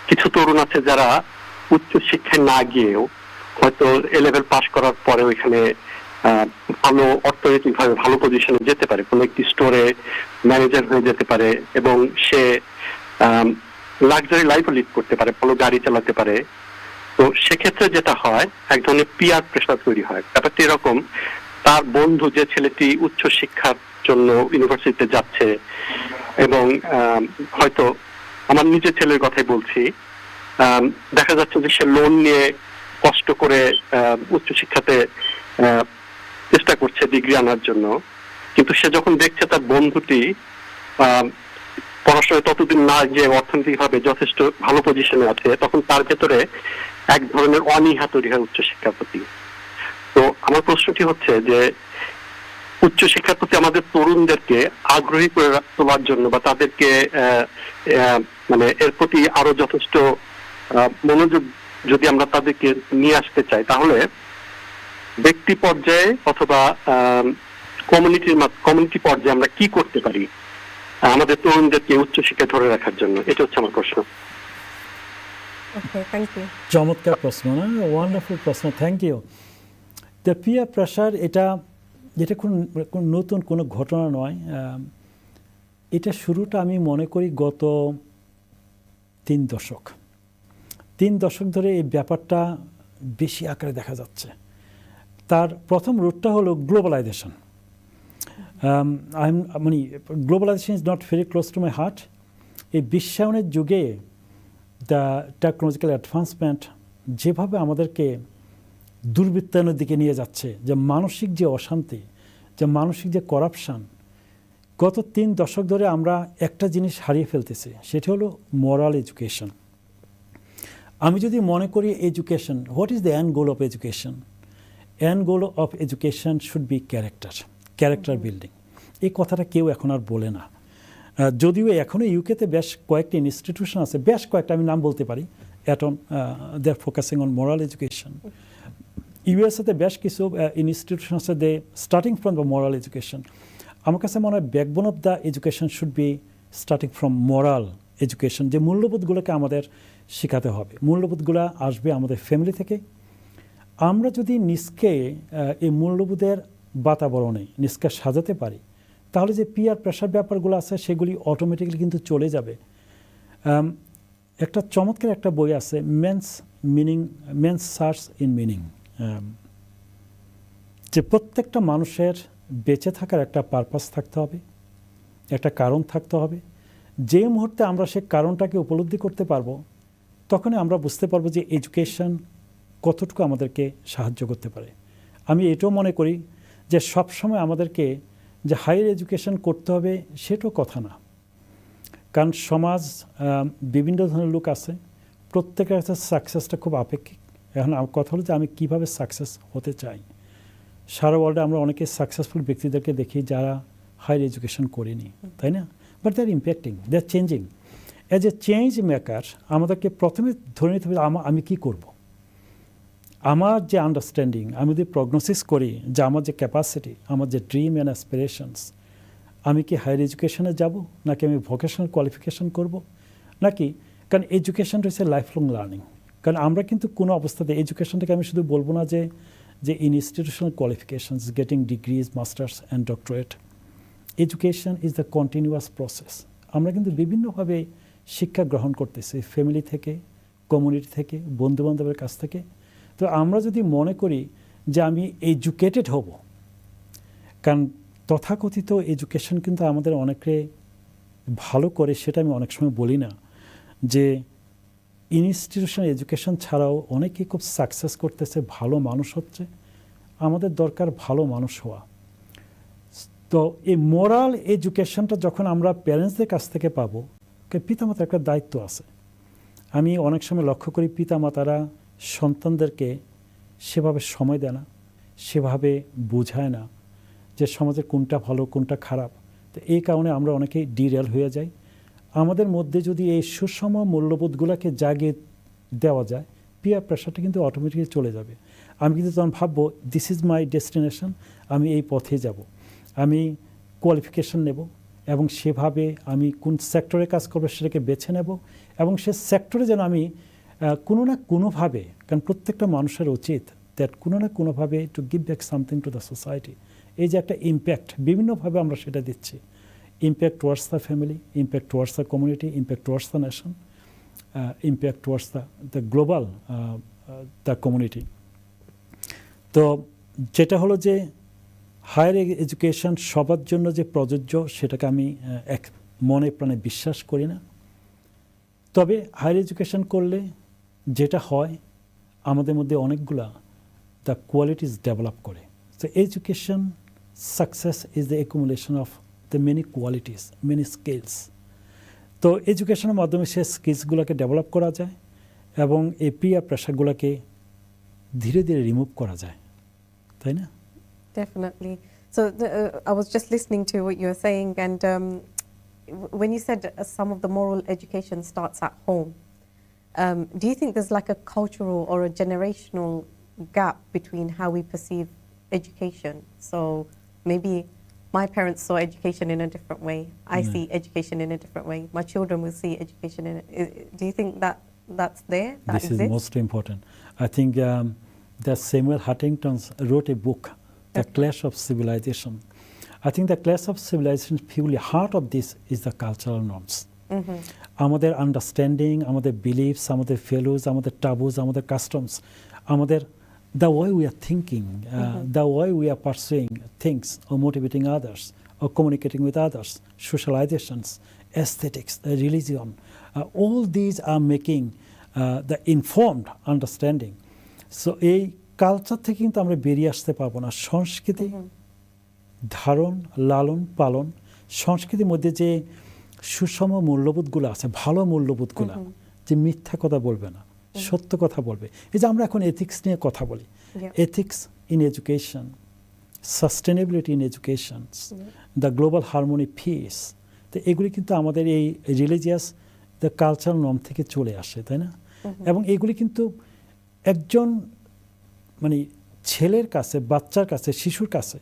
কিছু তরুণ আছে যারা উচ্চ শিক্ষায় না গিয়েও হয়তো এ লেভেল পাশ করার পরে ওইখানে ভালো অর্থনৈতিকভাবে ভালো পজিশনে যেতে পারে, কোনো একটি স্টোরে ম্যানেজার হয়ে যেতে পারে এবং সে লাক্সারি লাইফও লিড করতে পারে, ভালো গাড়ি চালাতে পারে। তো সেক্ষেত্রে যেটা হয়, এক ধরনের পিয়ার প্রেসার তৈরি হয়। ব্যাপারটা এরকম, তার বন্ধু যে ছেলেটি উচ্চ শিক্ষার জন্য ইউনিভার্সিটিতে যাচ্ছে এবং হয়তো আমার নিজের ছেলের কথাই বলছি, দেখা যাচ্ছে যে সে লোন নিয়ে কষ্ট করে উচ্চশিক্ষাতে চেষ্টা করছে ডিগ্রি আনার জন্য, কিন্তু সে যখন দেখছে তার বন্ধুটি পড়াশোনায় ততদিন না যে অর্থনৈতিকভাবে যথেষ্ট ভালো পজিশনে আছে, তখন তার ভেতরে এক ধরনের অনীহা তৈরি হয় উচ্চশিক্ষার প্রতি। তো আমার প্রশ্নটি হচ্ছে যে উচ্চশিক্ষার প্রতি আমাদের তরুণদেরকে আগ্রহী করে তোলার জন্য বা তাদেরকে মানে এর প্রতি আরো যথেষ্ট মনোযোগ যদি আমরা তাদেরকে নিয়ে আসতে চাই, তাহলে ব্যক্তি পর্যায়ে অথবা কমিউনিটি পর্যায়ে আমরা কি করতে পারি আমাদের তরুণদেরকে উচ্চশিক্ষা ধরে রাখার জন্য? এটা হচ্ছে আমার প্রশ্ন। চমৎকার প্রশ্ন, না? ওয়ান্ডারফুল প্রশ্ন, thank you. The peer pressure, এটা নতুন কোনো ঘটনা নয়। এটা শুরুটা আমি মনে করি গত 3 দশক ধরে এই ব্যাপারটা বেশি আকারে দেখা যাচ্ছে। তার প্রথম রুটটা হলো গ্লোবালাইজেশন। মানে globalisation is not very close to my heart. এই বিশ্বায়নের যুগে দ্য টেকনোলজিক্যাল অ্যাডভান্সমেন্ট যেভাবে আমাদেরকে দুর্বৃত্তায়নের দিকে নিয়ে যাচ্ছে, যে মানসিক যে অশান্তি, যে মানসিক যে করাপশান, গত 3 দশক ধরে আমরা একটা জিনিস হারিয়ে ফেলতেছি, সেটা হলো মোরাল এডুকেশন। আমি যদি মনে করি education, what is the end goal of education? End goal of education should be character building. এই কথাটা কেউ এখন আর বলে না। যদিও এখনও ইউকেতে বেশ কয়েকটি ইনস্টিটিউশন আছে, বেশ কয়েকটা আমি নাম বলতে পারি, Eton, they are focusing on moral education. ইউএসএতে বেশ কিছু ইনস্টিটিউশন আছে, they starting from the moral education. আমার কাছে মনে হয় backbone of the education should be starting from moral education, যে মূল্যবোধগুলোকে আমাদের শেখাতে হবে। মূল্যবোধগুলো আসবে আমাদের ফ্যামিলি থেকে। আমরা যদি নিজকে এই মূল্যবোধের বাতাবরণে নিজকে সাজাতে পারি, তাহলে যে পিয়ার প্রেশার ব্যাপারগুলো আছে সেগুলি অটোমেটিক্যালি কিন্তু চলে যাবে। একটা চমৎকার একটা বই আছে, মেন্স সার্চ ইন মিনিং, যে প্রত্যেকটা মানুষের বেঁচে থাকার একটা পারপাস থাকতে হবে, একটা কারণ থাকতে হবে। যে মুহূর্তে আমরা সে কারণটাকে উপলব্ধি করতে পারবো, তখনই আমরা বুঝতে পারবো যে এডুকেশন কতটুকু আমাদেরকে সাহায্য করতে পারে। আমি এটাও মনে করি যে সবসময় আমাদেরকে যে হায়ার এডুকেশন করতে হবে সেটাও কথা না, কারণ সমাজ বিভিন্ন ধরনের লোক আছে, প্রত্যেকের কাছে সাকসেসটা খুব আপেক্ষিক। এখন কথা হলো যে আমি কীভাবে সাকসেস হতে চাই। সারা ওয়ার্ল্ডে আমরা অনেকে সাকসেসফুল ব্যক্তিদেরকে দেখি যারা হায়ার এডুকেশন করেনি, তাই না? But they are impacting, they are changing. As a change maker আমাদেরকে প্রথমে ধরে নিতে হবে আমি কী করব। আমার যে আন্ডারস্ট্যান্ডিং, আমি যদি প্রগনোসিস করি যে আমার যে ক্যাপাসিটি, আমার যে ড্রিম অ্যান্ড অ্যাসপিরেশনস, আমি কি হায়ার এডুকেশনে যাব, নাকি আমি ভোকেশনাল কোয়ালিফিকেশন করব, নাকি, কারণ এডুকেশন রয়েছে লাইফ লং লার্নিং। কারণ আমরা কিন্তু কোনো অবস্থাতে এডুকেশনটাকে আমি শুধু বলবো না যে institutional qualifications, getting degrees, masters and doctorate. Education is the continuous process. আমরা কিন্তু বিভিন্নভাবে শিক্ষা গ্রহণ করতেছি, ফ্যামিলি থেকে, কমিউনিটি থেকে, বন্ধুবান্ধবের কাছ থেকে। তো আমরা যদি মনে করি যে আমি এডুকেটেড হব, কারণ তথাকথিত এডুকেশন কিন্তু আমাদের অনেকে ভালো করে, সেটা আমি অনেক সময় বলি না, যে ইনস্টিটিউশনাল এডুকেশন ছাড়াও অনেকে খুব সাকসেস করতেছে, ভালো মানুষ হচ্ছে। আমাদের দরকার ভালো মানুষ হওয়া। তো এই মোরাল এডুকেশনটা যখন আমরা প্যারেন্টসদের কাছ থেকে পাবো, পিতামাতার একটা দায়িত্ব আছে। আমি অনেক সময় লক্ষ্য করি পিতামাতারা সন্তানদেরকে সেভাবে সময় দেয় না, সেভাবে বোঝায় না যে সমাজের কোনটা ভালো কোনটা খারাপ। তো এই কারণে আমরা অনেকেই ডিরেল হয়ে যাই। আমাদের মধ্যে যদি এই সুষম মূল্যবোধগুলোকে জাগিয়ে দেওয়া যায়, পিয়ার প্রেশারটা কিন্তু অটোমেটিক্যালি চলে যাবে। আমি কিন্তু তখন ভাববো দিস ইজ মাই ডেস্টিনেশন, আমি এই পথে যাব, আমি কোয়ালিফিকেশন নেব এবং সেভাবে আমি কোন সেক্টরে কাজ করবো সেটাকে বেছে নেব এবং সে সেক্টরে যেন আমি কোনো না কোনোভাবে, কারণ প্রত্যেকটা মানুষের উচিত দ্যাট কোনো না কোনোভাবে to give back something to the society. এই যে একটা ইম্প্যাক্ট বিভিন্নভাবে আমরা সেটা দিচ্ছি, impact towards the family, impact towards the community, impact towards the nation, impact towards the global the community. তো যেটা হলো যে হায়ার এডুকেশন সবার জন্য যে প্রযোজ্য সেটাকে আমি এক মনে প্রাণে বিশ্বাস করি না। তবে হায়ার এডুকেশন করলে যেটা হয় আমাদের মধ্যে অনেকগুলা দ্য কোয়ালিটিস ডেভেলপ করে। So education success is the accumulation of the many qualities, many skills. তো এডুকেশনের মাধ্যমে সে স্কিলসগুলোকে ডেভেলপ করা যায় এবং এই পিয়ার প্রেশারগুলোকে ধীরে ধীরে রিমুভ করা যায়, তাই না? Definitely. So I was just listening to what you were saying, and when you said some of the moral education starts at home, do you think there's like a cultural or a generational gap between how we perceive education? So maybe my parents saw education in a different way. I see education in a different way. My children will see education in it. Do you think that that's there? That This is most important. I think that Samuel Huntington wrote a book, The Clash of Civilization. I think the clash of civilization, purely heart of this is the cultural norms. আমাদের understanding, আমাদের believes, আমাদের values, আমাদের টাবুস, আমাদের customs, আমাদের the way we are thinking, the way we are pursuing things or motivating others or communicating with others, socializations, aesthetics, religion, all these are making the informed understanding. So এই culture থেকে কিন্তু আমরা বেরিয়ে আসতে পারবো না। সংস্কৃতি ধারণ, লালন পালন, সংস্কৃতির মধ্যে যে সুষম মূল্যবোধগুলো আছে, ভালো মূল্যবোধগুলো, যে মিথ্যা কথা বলবে না, সত্য কথা বলবে। এই যে আমরা এখন এথিক্স নিয়ে কথা বলি, ethics in education, sustainability in education, the global harmony, piece, তো এগুলি কিন্তু আমাদের এই রিলিজিয়াস দ্য কালচারাল নর্ম থেকে চলে আসে, তাই না? এবং এগুলি কিন্তু একজন মানে ছেলের কাছে, বাচ্চার কাছে, শিশুর কাছে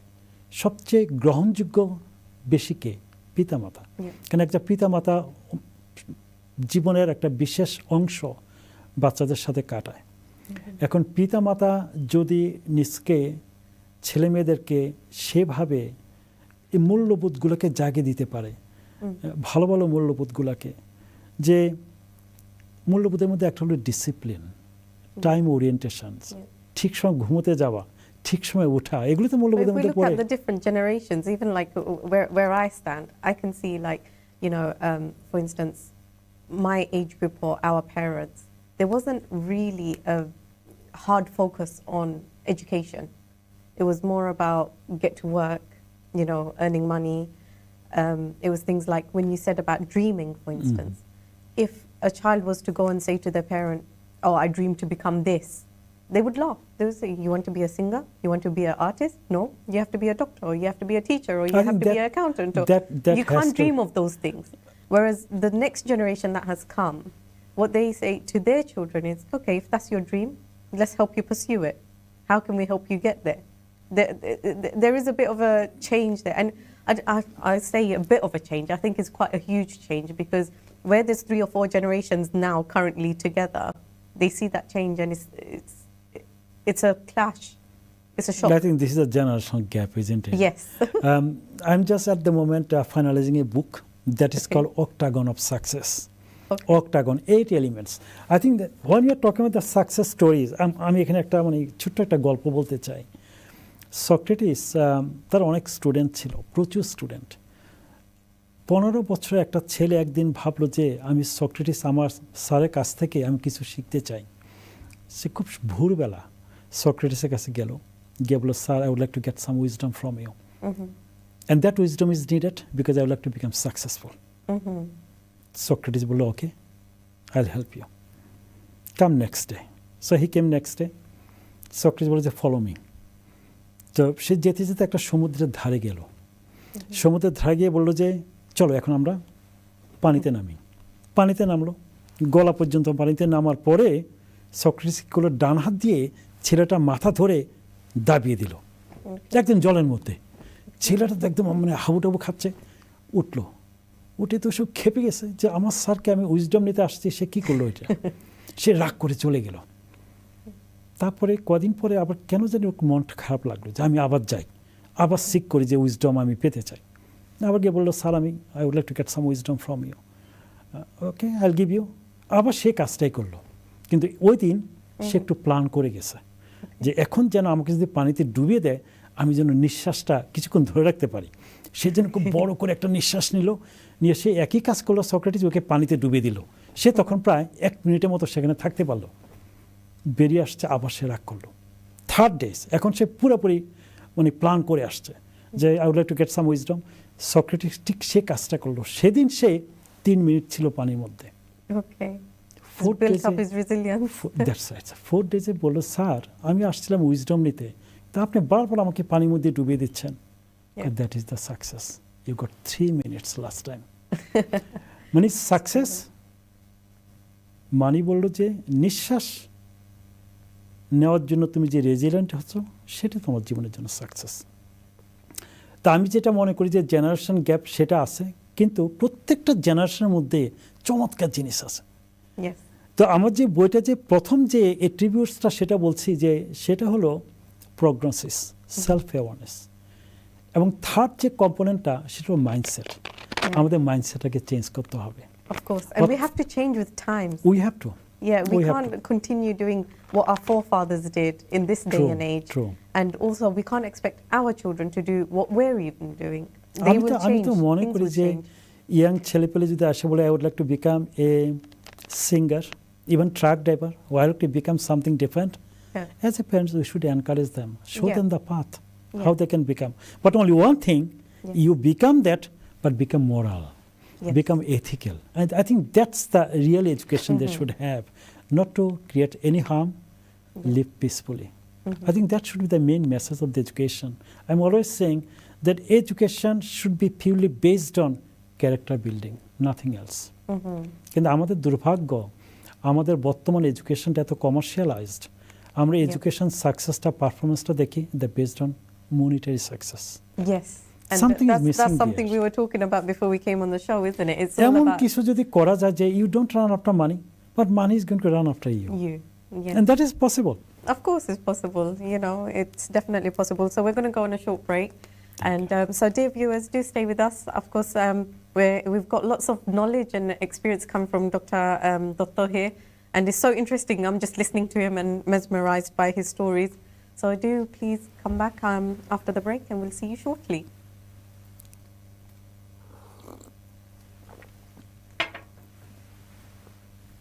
সবচেয়ে গ্রহণযোগ্য বেশি কে? পিতামাতা। কারণ একটা পিতামাতা জীবনের একটা বিশেষ অংশ বাচ্চাদের সাথে কাটায়। এখন পিতামাতা যদি নিজকে, ছেলে মেয়েদেরকে সেভাবে এই মূল্যবোধগুলোকে জাগিয়ে দিতে পারে, ভালো ভালো মূল্যবোধগুলোকে, যে মূল্যবোধের মধ্যে একটা হলো ডিসিপ্লিন, টাইম ওরিয়েন্টেশন, ঠিক সময় ঘুমোতে যাওয়া, ঠিক সময় ওঠা, এগুলো তো মূল্যবোধের মধ্যে পড়ে। If we look at the different generations, even like where I stand, I can see like, you know, for instance, my age group or our parents, there wasn't really a hard focus on education. It was more about get to work, you know, earning money. It was things like when you said about dreaming, for instance. If a child was to go and say to their parent, oh, I dream to become this, they would laugh. They would say, you want to be a singer? You want to be an artist? No, you have to be a doctor, or you have to be a teacher, or you have to be an accountant. Or you can't dream of those things. Whereas the next generation that has come, what they say to their children is, okay, if that's your dream, let's help you pursue it. How can we help you get there? There is a bit of a change there. And I say a bit of a change. I think it's quite a huge change, because where there's 3 or 4 generations now currently together, they see that change, and it's a clash. It's a shock. I think this is a generational gap, isn't it? Yes. I'm just at the moment finalizing a book that is called Octagon of Success. Octagon, 8 elements. I think that when you're talking about the success stories, আমি এখানে একটা মানে ছোট্ট একটা গল্প বলতে চাই। Socrates, তার অনেক স্টুডেন্ট ছিল, প্রচুর স্টুডেন্ট। 15 বছরের একটা ছেলে একদিন ভাবলো যে আমি সক্রেটিস, আমার স্যারের কাছ থেকে আমি কিছু শিখতে চাই। সে খুব ভোরবেলা সক্রেটিসের কাছে গেল, গিয়ে বলল, sir, I would like to get some wisdom from you, and that wisdom is needed because I would like to become successful. Socrates বলল, okay, I will help you, come next day. So he came next day. Socrates বলল যে follow me. তো সে যেতে যেতে একটা সমুদ্রের ধারে গেল। সমুদ্রের ধারে গিয়ে বললো যে চলো এখন আমরা পানিতে নামি। পানিতে নামলো, গলা পর্যন্ত পানিতে নামার পরে সক্রেটিস করলো, ডান হাত দিয়ে ছেলেটা মাথা ধরে দাবিয়ে দিল একদম জলের মধ্যে। ছেলেটা তো একদম মানে হাবুটাবু খাচ্ছে। উঠলো, উঠে তো সব খেপে গেছে যে আমার স্যারকে আমি উইজডম নিতে আসছি, সে কী করলো এটা। সে রাগ করে চলে গেল। তারপরে কদিন পরে আবার কেন জানি ওর মনটা খারাপ লাগলো যে আমি আবার যাই, আবার সিক করি যে উইজডম আমি পেতে চাই। আবার গিয়ে বললো, sir I would like to get some wisdom from you. Okay, I will give you. আবার সে কাজটাই করলো, কিন্তু ওই দিন সে একটু প্ল্যান করে গেছে যে এখন যেন আমাকে যদি পানিতে ডুবিয়ে দেয় আমি যেন নিঃশ্বাসটা কিছুক্ষণ ধরে রাখতে পারি। সে যেন খুব বড় করে একটা নিঃশ্বাস নিয়ে সে একই কাজ করলো, সক্রেটিস ওকে পানিতে ডুবিয়ে দিল। সে তখন প্রায় 1 মিনিটের মতো সেখানে থাকতে পারলো, বেরিয়ে আসছে, আবার সে রাগ করলো। থার্ড ডেজ এখন সে পুরোপুরি মানে প্ল্যান করে আসছে যে I would like to get some wisdom. Socrates ঠিক সে কাজটা করলো। সেদিন সে 3 মিনিট ছিল পানির মধ্যে। Okay. Built up his resilience. That's right. 4 ডেজে বললো, স্যার আমি আসছিলাম উইজডম নিতে, তা আপনি বারবার আমাকে পানির মধ্যে ডুবিয়ে দিচ্ছেন। That is the success. You got 3 minutes last time. মানে সাকসেস মানে বললো যে নিঃশ্বাস নেওয়ার জন্য তুমি যে রেজিলিয়েন্ট হচ্ছ সেটা তোমার জীবনের জন্য সাকসেস। তা আমি যেটা মনে করি যে জেনারেশন গ্যাপ সেটা আছে, কিন্তু প্রত্যেকটা জেনারেশনের মধ্যে চমৎকার জিনিস আছে। তো আমার যে বইটা যে প্রথম যে এট্রিবিউটসটা সেটা বলছি যে সেটা হলো প্রগনোসিস, সেলফ অ্যাওয়ারনেস, এবং থার্ড যে কম্পোনেন্টটা সেটা হলো মাইন্ডসেট। আমাদের মাইন্ডসেটটাকে চেঞ্জ করতে হবে। Of course, and we have to change with times. We have to. Yeah, we can't continue doing what our forefathers did in this day and age. True. And also we can't expect our children to do what we're even doing. They will change. আমি তো মনে করি যে young ছেলেপেলে যদি আসে বলে I would like to become a singer, even truck driver, why don't we become something different? As a parents, we should encourage them, show them the path, how they can become. But only one thing, you become that, but become moral, become ethical. And I think that's the real education they should have, not to create any harm, live peacefully. I think that should be the main message of the education. I'm always saying that education should be purely based on character building, nothing else. কিন্তু আমাদের দুর্ভাগ্য, আমাদের বর্তমান এডুকেশনটা এত commercialised, আমরা education সাকসেসটা পারফরমেন্সটা দেখি the based on monetary success. Yes. And that's something we were talking about before we came on the show, isn't it? It's all এমন about কিছু যদি করা যায় যে you don't run after money, but money is going to run after you. Yes. And that is possible. Of course it's possible, you know, it's definitely possible. So we're going to go on a short break. And so dear viewers, do stay with us. Of course, we've got lots of knowledge and experience come from Dr. here. And it's so interesting. I'm just listening to him and mesmerized by his stories. So do please come back after the break and we'll see you shortly.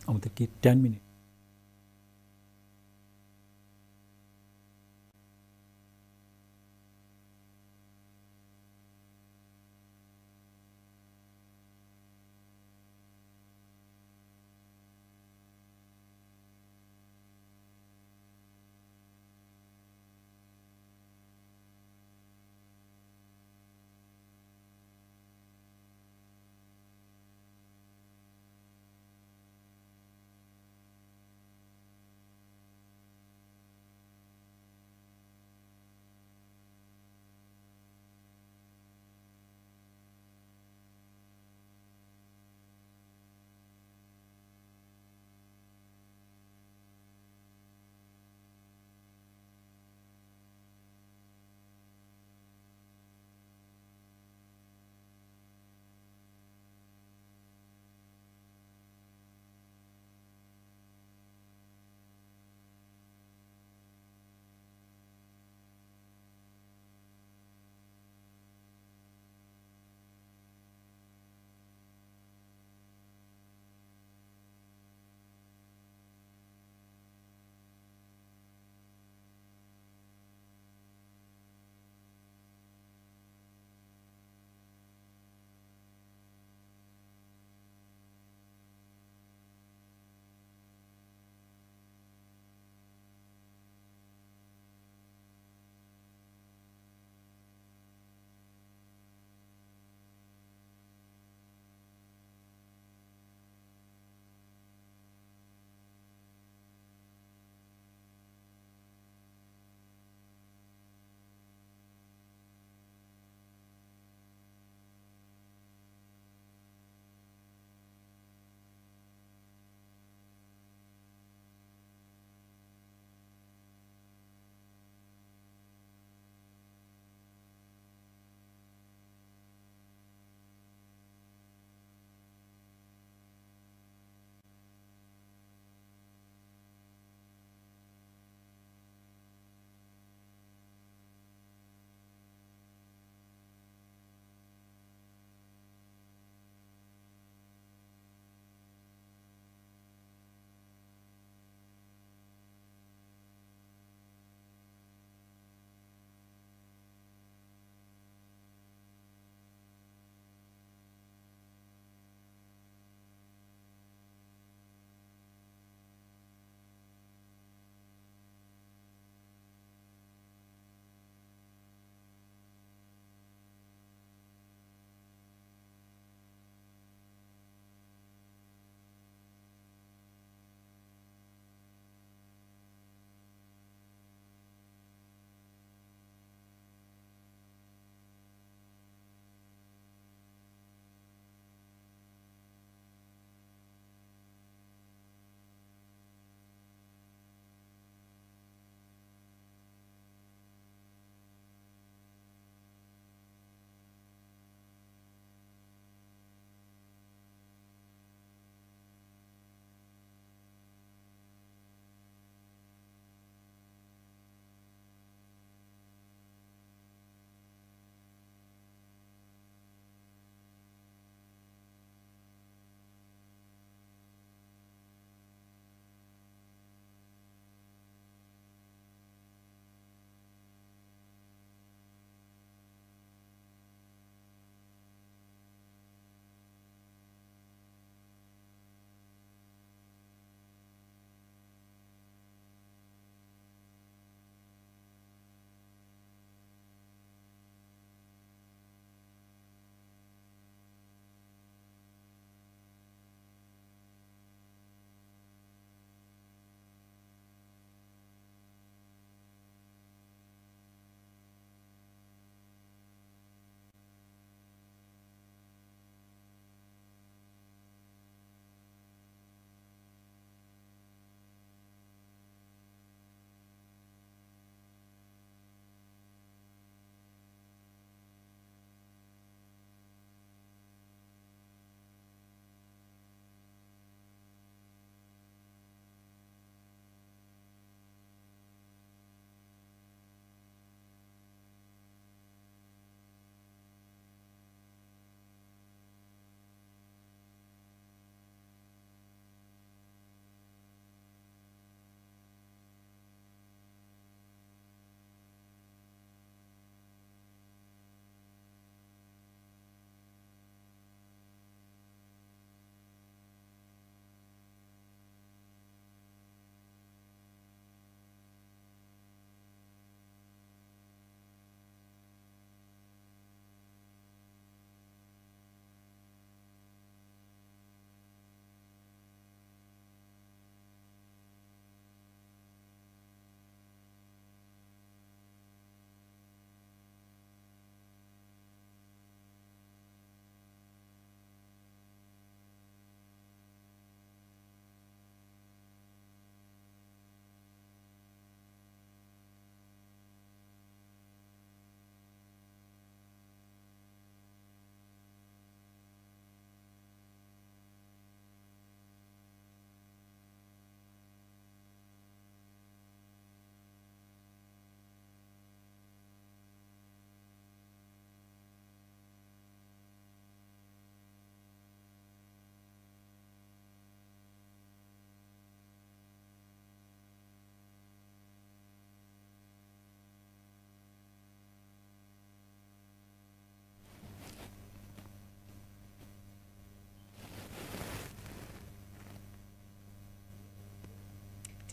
আমাদের কি 10 minute?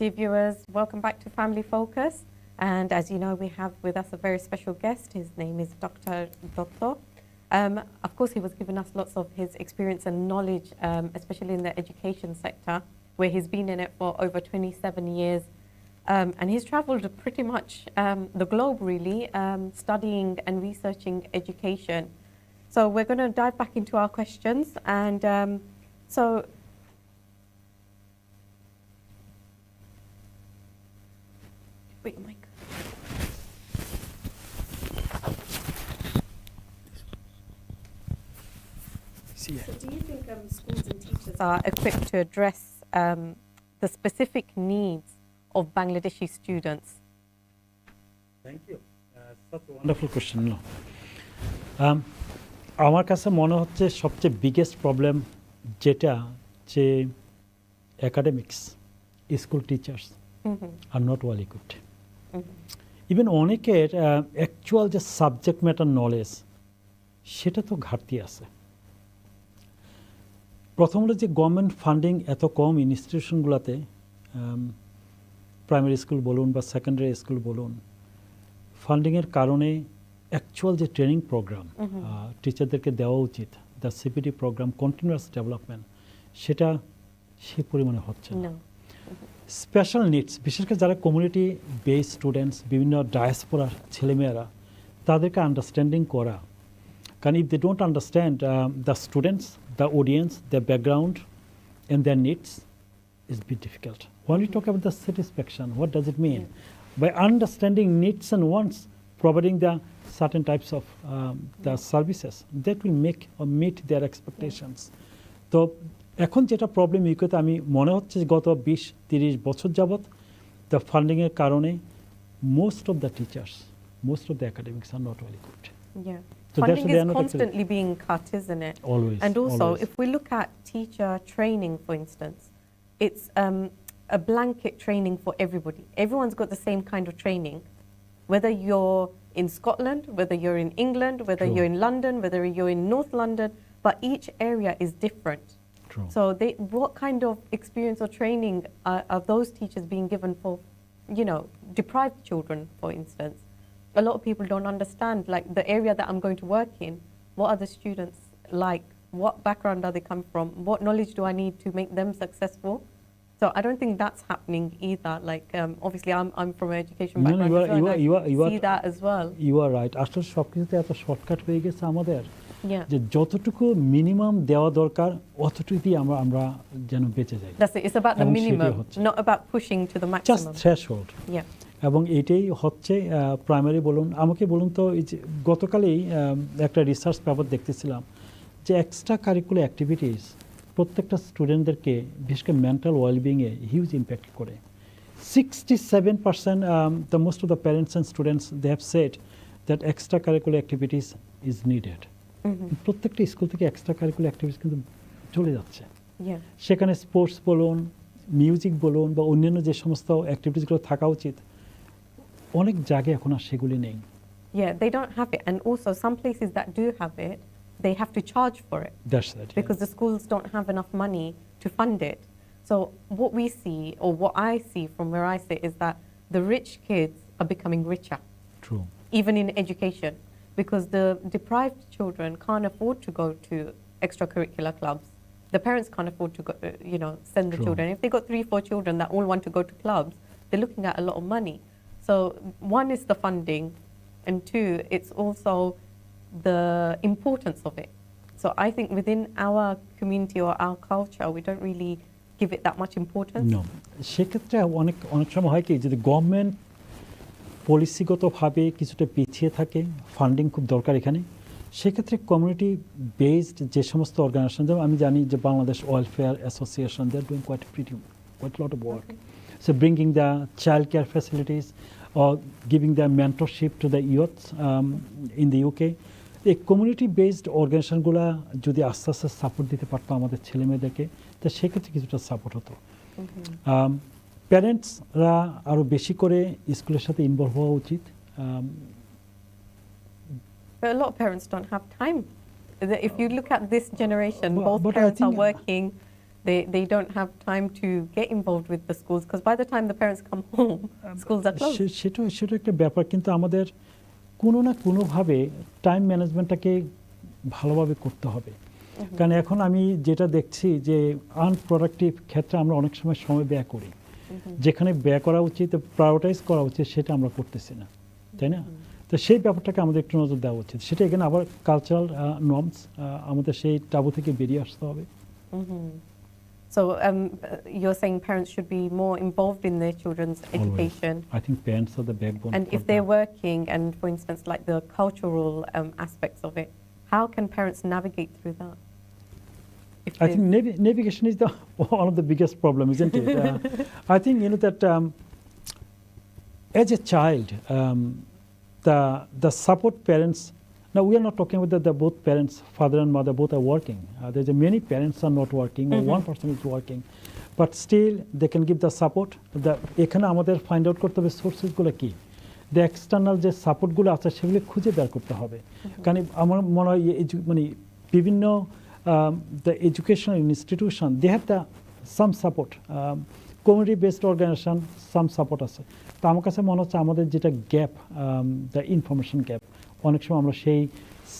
Dear viewers, welcome back to Family Focus. And as you know, we have with us a very special guest. His name is Dr. Dotto. Of course, he was giving us lots of his experience and knowledge, especially in the education sector, where he's been in it for over 27 years. And he's traveled pretty much the globe, really, studying and researching education. So we're going to dive back into our questions. And so, wait, Mike. So do you think schools and teachers are equipped to address the specific needs of Bangladeshi students? Thank you. Such a wonderful question. No. আমার কাছে মনে হচ্ছে সবচেয়ে biggest problem যেটা যে academics school teachers are not well equipped even অনেকের actual যে subject matter knowledge সেটা তো ঘাটতি আছে প্রথম হলো যে গভর্নমেন্ট ফান্ডিং এত কম ইনস্টিটিউশনগুলোতে প্রাইমারি স্কুল বলুন বা সেকেন্ডারি স্কুল বলুন ফান্ডিংয়ের কারণে অ্যাকচুয়াল যে ট্রেনিং প্রোগ্রাম টিচারদেরকে দেওয়া উচিত the CPT programme continuous development সেটা সে পরিমাণে হচ্ছে না স্পেশাল নিডস বিশেষ করে যারা কমিউনিটি বেস স্টুডেন্টস বিভিন্ন ডায়াসপোরার ছেলেমেয়েরা তাদেরকে আন্ডারস্ট্যান্ডিং করা কারণ if they don't understand the students the audience the background and their needs is be difficult when we talk about the satisfaction what does it mean by understanding needs and wants providing the certain types of the services that will make or meet their expectations তো এখন যেটা problem ইউকেতে আমি মনে হচ্ছে গত 20-30 বছর যাবত দ্য ফান্ডিংয়ের কারণে most of the teachers most of the academics are not well equipped So funding is constantly being cut, isn't it? Always. And also, always. if we look at teacher training, for instance, it's a blanket training for everybody. Everyone's got the same kind of training, whether you're in Scotland, whether you're in England, whether True. you're in London, whether you're in North London, but each area is different. True. So what kind of experience or training are those teachers being given for, deprived children, for instance? A lot of people don't understand, like the area that I'm going to work in, what are the students like? What background are they come from? What knowledge do I need to make them successful? So I don't think that's happening either. Like obviously I'm from an education background, so I see that as well. You are right. আসলে সবকিছুতে এত shortcut হয়ে গেছে আমাদের Yeah. যে যতটুকু minimum দেওয়া দরকার অতটুকুই আমরা যেন বেঁচে যাই That's it. It's about the এবং সেটাই minimum, হচ্ছে। not about pushing to the just maximum. Threshold Yeah. এবং এটাই হচ্ছে প্রাইমারি বলুন আমাকে বলুন তো এই যে গতকালই একটা রিসার্চ পেপার দেখতেছিলাম যে এক্সট্রা কারিকুলার অ্যাক্টিভিটিস প্রত্যেকটা স্টুডেন্টদেরকে বিশেষ করে মেন্টাল ওয়েলবিংয়ে হিউজ ইম্প্যাক্ট করে 67% the most of the parents and students they have said that extracurricular activities is needed প্রত্যেকটা স্কুল থেকে এক্সট্রা কারিকুলার অ্যাক্টিভিটিস কিন্তু চলে যাচ্ছে Yeah. সেখানে স্পোর্টস বলুন মিউজিক বলুন বা অন্যান্য যে সমস্ত অ্যাক্টিভিটিসগুলো থাকা উচিত অনেক জায়গায় এখন আর সেগুলি নেই Yeah, they don't have it. And also some places that do have it, they have to charge for it. That's right, Because the schools don't have enough money to fund it. So what we see, or what I see from where I sit, is that the rich kids are becoming richer, True. even in education, because the deprived children can't afford to go to extracurricular clubs. The parents can't afford to go, send the True. children. If they've got 3-4 children that all want to go to clubs, they're looking at a lot of money. So one is the funding, and two, it's also the importance of it. So I think within our community or our culture, we don't really give it that much importance. No. সেক্ষেত্রে অনেক সময় হয় কি যদি government পলিসিগতভাবে কিছুটা পিছিয়ে থাকে funding খুব দরকার এখানে সেক্ষেত্রে কমিউনিটি বেসড যে সমস্ত অর্গানাইজেশন যেমন আমি জানি যে Bangladesh welfare association they are doing quite lot of work so bringing the child care facilities or giving them mentorship to the youth in the UK এই কমিউনিটি বেসড অর্গানাইজেশনগুলো যদি আস্তে আস্তে সাপোর্ট দিতে পারতো আমাদের ছেলে মেয়েদেরকে তা সেক্ষেত্রে কিছুটা সাপোর্ট হতো প্যারেন্টসরা আরও বেশি করে স্কুলের সাথে ইনভলভ হওয়া উচিত But a lot of parents don't have time. If you look at this generation, But both I parents are think- working, They don't have time to get involved with the schools because by the time the parents come home, schools are closed. সেটা একটা ব্যাপার, কিন্তু আমাদের কোনো না কোনোভাবে time ম্যানেজমেন্টটাকে ভালোভাবে করতে হবে। কারণ এখন আমি যেটা দেখছি যে আনপ্রোডাক্টিভ ক্ষেত্রে আমরা অনেক সময় ব্যয় করি, যেখানে ব্যয় করা উচিত, প্রায়োরিটাইজ করা উচিত, সেটা আমরা করতেছি না, তাই না? তো সেই ব্যাপারটাকে আমাদের একটু নজর দেওয়া উচিত। সেটা এখানে আবার কালচারাল নর্মস, আমাদের সেই টাবু থেকে বেরিয়ে আসতে হবে। So you're saying parents should be more involved in their children's education. I think parents are the backbone. And if they're working, and for instance, like the cultural aspects of it, how can parents navigate through that? I think navigation is one of the biggest problem, isn't it? I think that as a child, the support parents. Now we are not talking about that both parents, father and mother, both are working. There's many parents are not working, or one person is working, but still they can give the support. এখানে আমাদের find out করতে হবে সোর্সেসগুলো কি, the external যে সাপোর্টগুলো আছে সেগুলো খুঁজে বের করতে হবে। কারণ আমার মনে হয় মানে বিভিন্ন the educational institution, they have some support, community based organization, some support আছে। তো আমার কাছে মনে হচ্ছে আমাদের যেটা গ্যাপ, দ্য ইনফরমেশন গ্যাপ, অনেক সময় আমরা সেই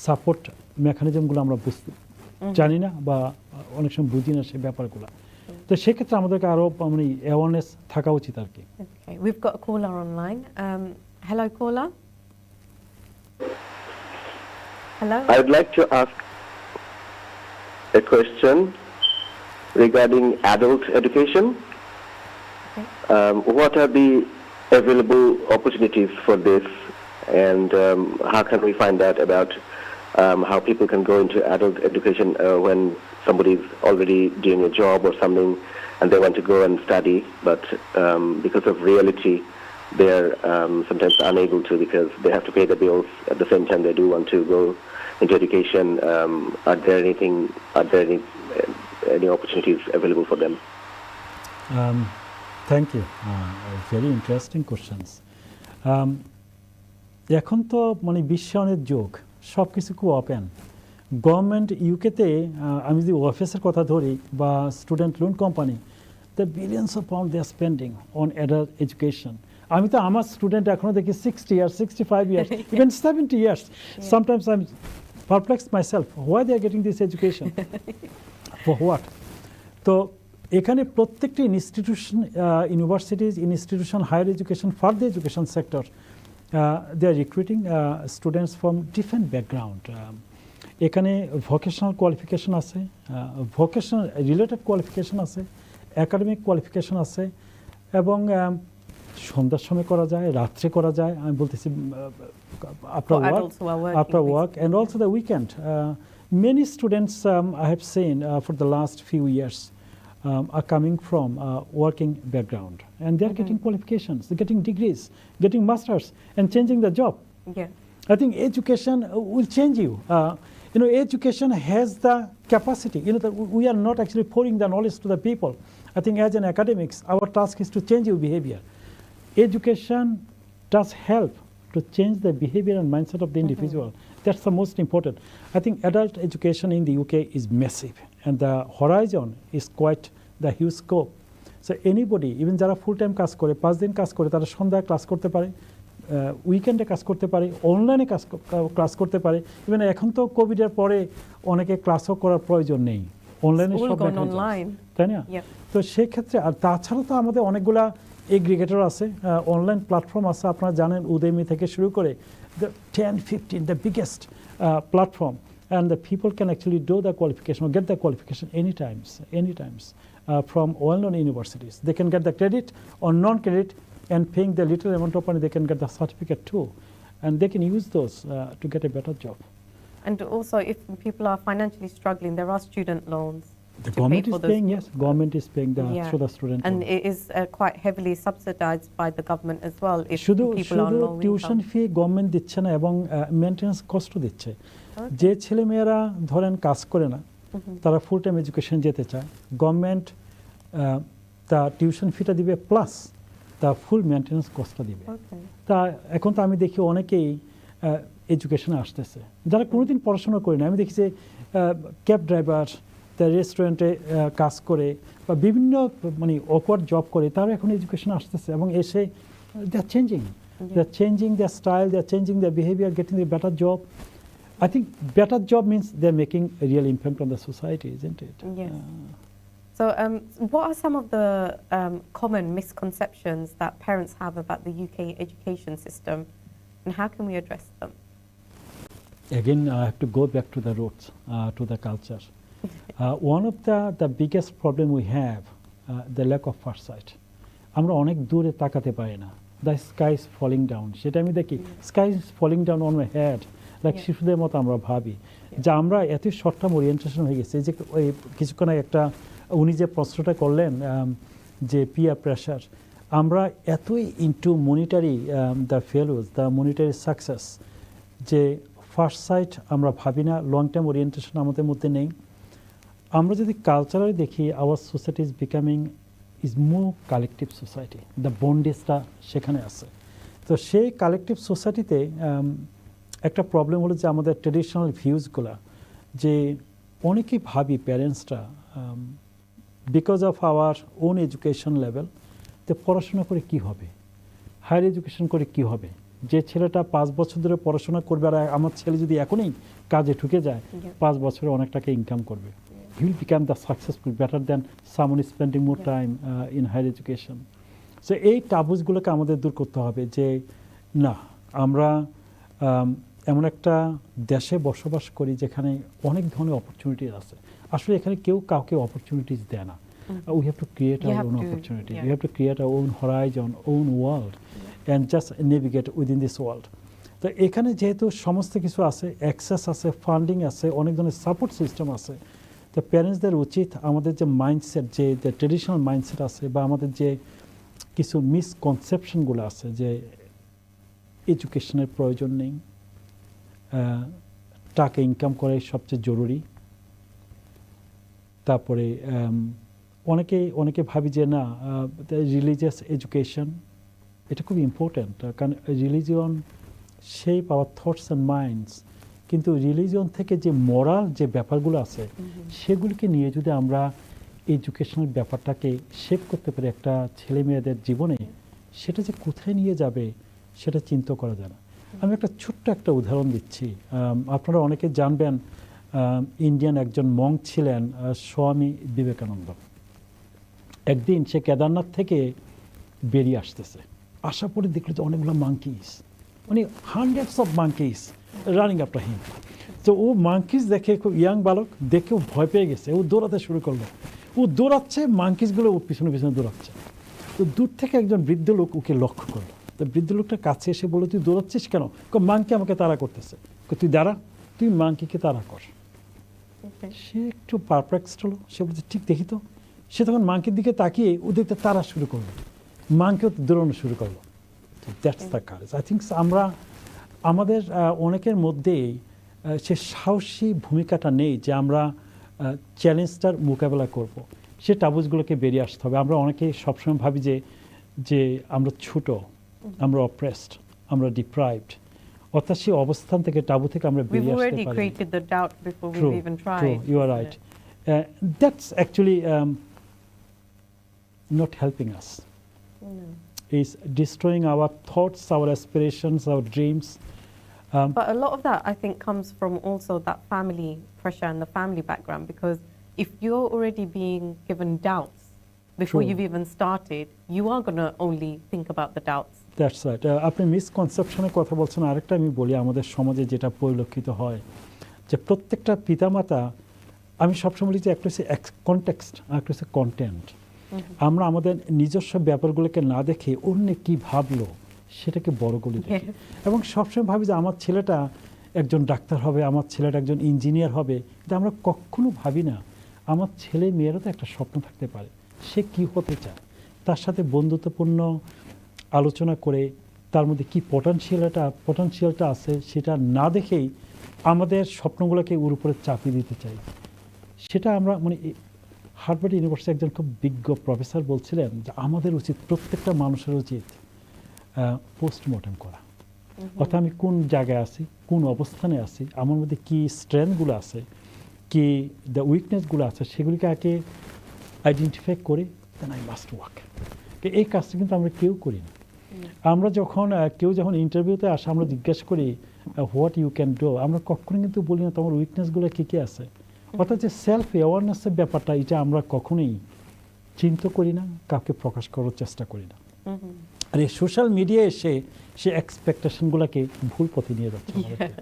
সাপোর্ট মেকানিজমগুলো আমরা জানি না বা অনেক সময় বুঝি না সেই ব্যাপারগুলো। তো সেক্ষেত্রে আমাদেরকে আরো মানে অ্যাওয়ারনেস থাকা উচিত আর কি। Okay, we've got a caller online. Hello, caller. Hello. I would like to ask a question regarding adult education. Okay. What are the available opportunities for this, and how can we find out about how people can go into adult education when somebody's already doing a job or something and they want to go and study, but because of reality they're sometimes unable to because they have to pay the bills at the same time they do want to go into education. Are there any opportunities available for them? Thank you. Very interesting questions. এখন তো মানে বিশ্বায়নের যুগ, সব কিছু খুব open. Government ইউকেতে আমি যদি অফিসের কথা ধরি বা student loan company, the billions of pound they are spending on adult education. আমি তো আমার স্টুডেন্ট এখনো দেখি 60 years, 65 years, even 70 years. Sometimes I'm perplexed myself. Why they are getting this education? For what? তো এখানে প্রত্যেকটি institution, universities, institution, higher education, further education sector, they are recruiting students from different background. এখানে vocational qualification আছে, vocational related qualification আছে, academic qualification আছে, এবং সন্ধ্যার সময় করা যায়, রাত্রে করা যায়, আমি বলতেছি after work and also the weekend. Many students I have seen for the last few years are coming from working background, and they are getting qualifications, they're getting degrees, getting masters, and changing the job. Yeah. I think education will change you. Education has the capacity. That we are not actually pouring the knowledge to the people. I think as an academics, our task is to change your behavior. Education does help to change the behavior and mindset of the individual. That's the most important. I think adult education in the UK is massive, and the horizon is quite the huge scope. So anybody, even যারা full time কাজ করে, 5 দিন কাজ করে, তারা সন্ধ্যায় class করতে পারে, উইকেন্ডে কাজ করতে পারে, অনলাইনে ক্লাস করতে পারে। ইভেন এখন তো কোভিডের পরে অনেকে ক্লাসও করার প্রয়োজন নেই, অনলাইনে সব তাই না? তো সেক্ষেত্রে আর তাছাড়া তো আমাদের অনেকগুলা এগ্রিগেটর আছে, অনলাইন প্ল্যাটফর্ম আছে, আপনারা জানেন উদেমি থেকে শুরু করে the 10-15 the biggest platform, and the people can actually do the qualification or get the qualification anytime from well-known universities. They can get the credit or non-credit, and paying the little amount of money they can get the certificate too, and they can use those to get a better job. And also, if people are financially struggling, there are student loans. The government is paying, yes, government is paying through the student and loan. it is quite heavily subsidized by the government as well if people are low income. Tuition fee government দিচ্ছে না, এবং maintenance কষ্ট দিচ্ছে। যে ছেলে মেয়েরা ধরেন কাজ করে না, তারা ফুল টাইম এডুকেশন যেতে চায়, গভর্নমেন্ট তা টিউশন ফিটা দিবে প্লাস তা ফুল মেইনটেনেন্স কষ্টটা দিবে। তা এখন তো আমি দেখি অনেকেই এডুকেশনে আসতেছে যারা কোনোদিন পড়াশোনা করে না। আমি দেখি যে ক্যাব ড্রাইভার, তারা রেস্টুরেন্টে কাজ করে বা বিভিন্ন মানে অকওয়ার্ড জব করে, তারা এখন এডুকেশন আসতেছে এবং এসে দে are changing, their style, they are changing their behavior, getting a better job. I think better job means they're making a real impact on the society, isn't it? Yes. So what are some of the common misconceptions that parents have about the UK education system, and how can we address them? Again, I have to go back to the roots, to the culture. One of the biggest problem we have, the lack of foresight. আমরা অনেক দূরে তাকাতে পারি না। The sky is falling down. সেটা আমি দেখি, sky is falling down on my head. Like শিশুদের মতো আমরা ভাবি যে আমরা এত শর্ট টার্ম ওরিয়েন্টেশন হয়ে গেছে। যে ওই কিছুক্ষণ আগে একটা উনি যে প্রশ্নটা করলেন যে পিয়ার প্রেশার, আমরা এতই into monetary the failures, the monetary success, যে ফার্স্ট সাইট আমরা ভাবি না, লং টার্ম ওরিয়েন্টেশন আমাদের মধ্যে নেই। আমরা যদি কালচারালি দেখি, our society is becoming is more collective society, the বন্ডেজটা সেখানে আছে। তো সেই কালেকটিভ সোসাইটিতে একটা প্রবলেম হলো যে আমাদের ট্রেডিশনাল ভিউজগুলা, যে অনেকেই ভাবি প্যারেন্টসরা because of our own education level, তো পড়াশোনা করে কি হবে, হায়ার এডুকেশন করে কি হবে, যে ছেলেটা 5 বছর ধরে পড়াশোনা করবে আর আমার ছেলে যদি এখনই কাজে ঢুকে যায় 5 বছরে অনেক টাকা ইনকাম করবে, he will become the successful better than someone is spending more time in higher education. So এই টাবুসগুলোকে আমাদের দূর করতে হবে যে না, আমরা এমন একটা দেশে বসবাস করি যেখানে অনেক ধরনের অপরচুনিটি আছে। আসলে এখানে কেউ কাউকে অপরচুনিটিস দেয় না। We have to create our own opportunity. We have to create our own horizon, own world, and just navigate within this world. তো এখানে যেহেতু সমস্ত কিছু আছে, অ্যাক্সেস আছে, ফান্ডিং আছে, অনেক ধরনের সাপোর্ট সিস্টেম আছে, তো প্যারেন্টসদের উচিত আমাদের যে মাইন্ডসেট, যে ট্রেডিশনাল মাইন্ডসেট আছে বা আমাদের যে কিছু মিসকনসেপশনগুলো আছে যে এডুকেশনের প্রয়োজন নেই, টাকা ইনকাম করাই সবচেয়ে জরুরি, তারপরে অনেকে ভাবি যে না রিলিজিয়াস এডুকেশন এটা খুব ইম্পর্ট্যান্ট, কারণ religion shape hour thoughts and minds. কিন্তু রিলিজিয়ন থেকে যে মোরাল যে ব্যাপারগুলো আছে সেগুলিকে নিয়ে যদি আমরা এডুকেশনাল ব্যাপারটাকে শেপ করতে পারি একটা ছেলে মেয়েদের জীবনে, সেটা যে কোথায় নিয়ে যাবে সেটা চিন্তা করা যায় না। আমি একটা ছোট্ট একটা উদাহরণ দিচ্ছি, আপনারা অনেকে জানবেন ইন্ডিয়ান একজন মঙ্ক ছিলেন স্বামী বিবেকানন্দ। একদিন সে কেদারনাথ থেকে বেরিয়ে আসতেছে, আসার পরে দেখলো যে অনেকগুলো মাঙ্কিস, মানে hundreds of monkeys running after him. তো ও মাঙ্কিস দেখে, খুব ইয়াং বালক দেখে ও ভয় পেয়ে গেছে, ও দৌড়াতে শুরু করলো। ও দৌড়াচ্ছে, মাঙ্কিসগুলো ওর পিছনে পিছনে দৌড়াচ্ছে। তো দূর থেকে একজন বৃদ্ধ লোক ওকে লক্ষ্য করলো। তো বৃদ্ধ লোকটার কাছে এসে বললো, তুই দৌড়াচ্ছিস কেন? মাঙ্কি আমাকে তাড়া করতেছে। তুই দাঁড়া, তুই মাঙ্কিকে তাড়া কর। সে একটু পারপ্লেক্সড হলো, সে বলছে ঠিক দেখি তো। সে তখন মাঙ্কির দিকে তাকিয়ে ওদেরকে তাড়া শুরু করলো, মাঙ্কিও দৌড়ানো শুরু করলো। That's the courage. I think আমরা আমাদের অনেকের মধ্যেই সে সাহসী ভূমিকাটা নেই যে আমরা চ্যালেঞ্জটার মোকাবেলা করব। সে টাবুসগুলোকে বেরিয়ে আসতে হবে। আমরা অনেকেই সবসময় ভাবি যে আমরা ছোট, আমরা অপ্রেসড, আমরা ডিপ্রাইভড, অর্থাৎ সেই অবস্থান থেকে টাবু থেকে আমরা বেরিয়ে আসতে পারি। We've already created the doubt before we've even tried. True, you are right. That's actually not helping us. Is destroying our thoughts, our aspirations, our dreams. But a lot of that, I think, comes from also that family pressure and the family background, because if you're already being given doubts before you've even started, you are going to only think about the doubts. That's right. আপনি মিসকনসেপশনের কথা বলছেন, আরেকটা আমি বলি, আমাদের সমাজে যেটা পরিলক্ষিত হয় যে প্রত্যেকটা পিতামাতা, আমি সবসময় বলি যে একটা হচ্ছে কনটেক্সট আর একটা হচ্ছে কন্টেন্ট। আমরা আমাদের নিজস্ব ব্যাপারগুলোকে না দেখে অন্য কি ভাবলো সেটাকে বড় করে দেখি, এবং সবসময় ভাবি যে আমার ছেলেটা একজন ডাক্তার হবে, আমার ছেলেটা একজন ইঞ্জিনিয়ার হবে। কিন্তু আমরা কখনো ভাবি না আমার ছেলে মেয়েরও তো একটা স্বপ্ন থাকতে পারে, সে কি হতে চায়। তার সাথে বন্ধুত্বপূর্ণ আলোচনা করে তার মধ্যে কি পটেনশিয়ালটা আছে সেটা না দেখেই আমাদের স্বপ্নগুলোকে ওর উপরে চাপিয়ে দিতে চাই। সেটা আমরা মানে হার্ভার্ড ইউনিভার্সিটির একজন খুব বিজ্ঞ প্রফেসর বলছিলেন যে আমাদের উচিত, প্রত্যেকটা মানুষের উচিত পোস্টমর্টেম করা। অর্থাৎ আমি কোন জায়গায় আছি, কোন অবস্থানে আছি, আমার মধ্যে কী স্ট্রেংথগুলো আছে, কি দ্য উইকনেসগুলো আছে সেগুলিকে আগে আইডেন্টিফাই করে দেন আই মাস্ট ওয়ার্ক। এই কাজটা কিন্তু আমরা কেউ করি না। আমরা যখন কেউ যখন ইন্টারভিউতে আসে আমরা জিজ্ঞাসা করি হোয়াট ইউ ক্যান ডু, আমরা কখনোই কিন্তু বলি না তোমার উইকনেসগুলো কী কী আছে। অর্থাৎ যে সেলফ অ্যাওয়ারনেসের ব্যাপারটা এটা আমরা কখনোই চিন্তা করি না, কাউকে প্রকাশ করার চেষ্টা করি না। আর এই সোশ্যাল মিডিয়ায় এসে সে এক্সপেকটেশনগুলোকে ভুল পথে নিয়ে যাচ্ছে আমাদেরকে।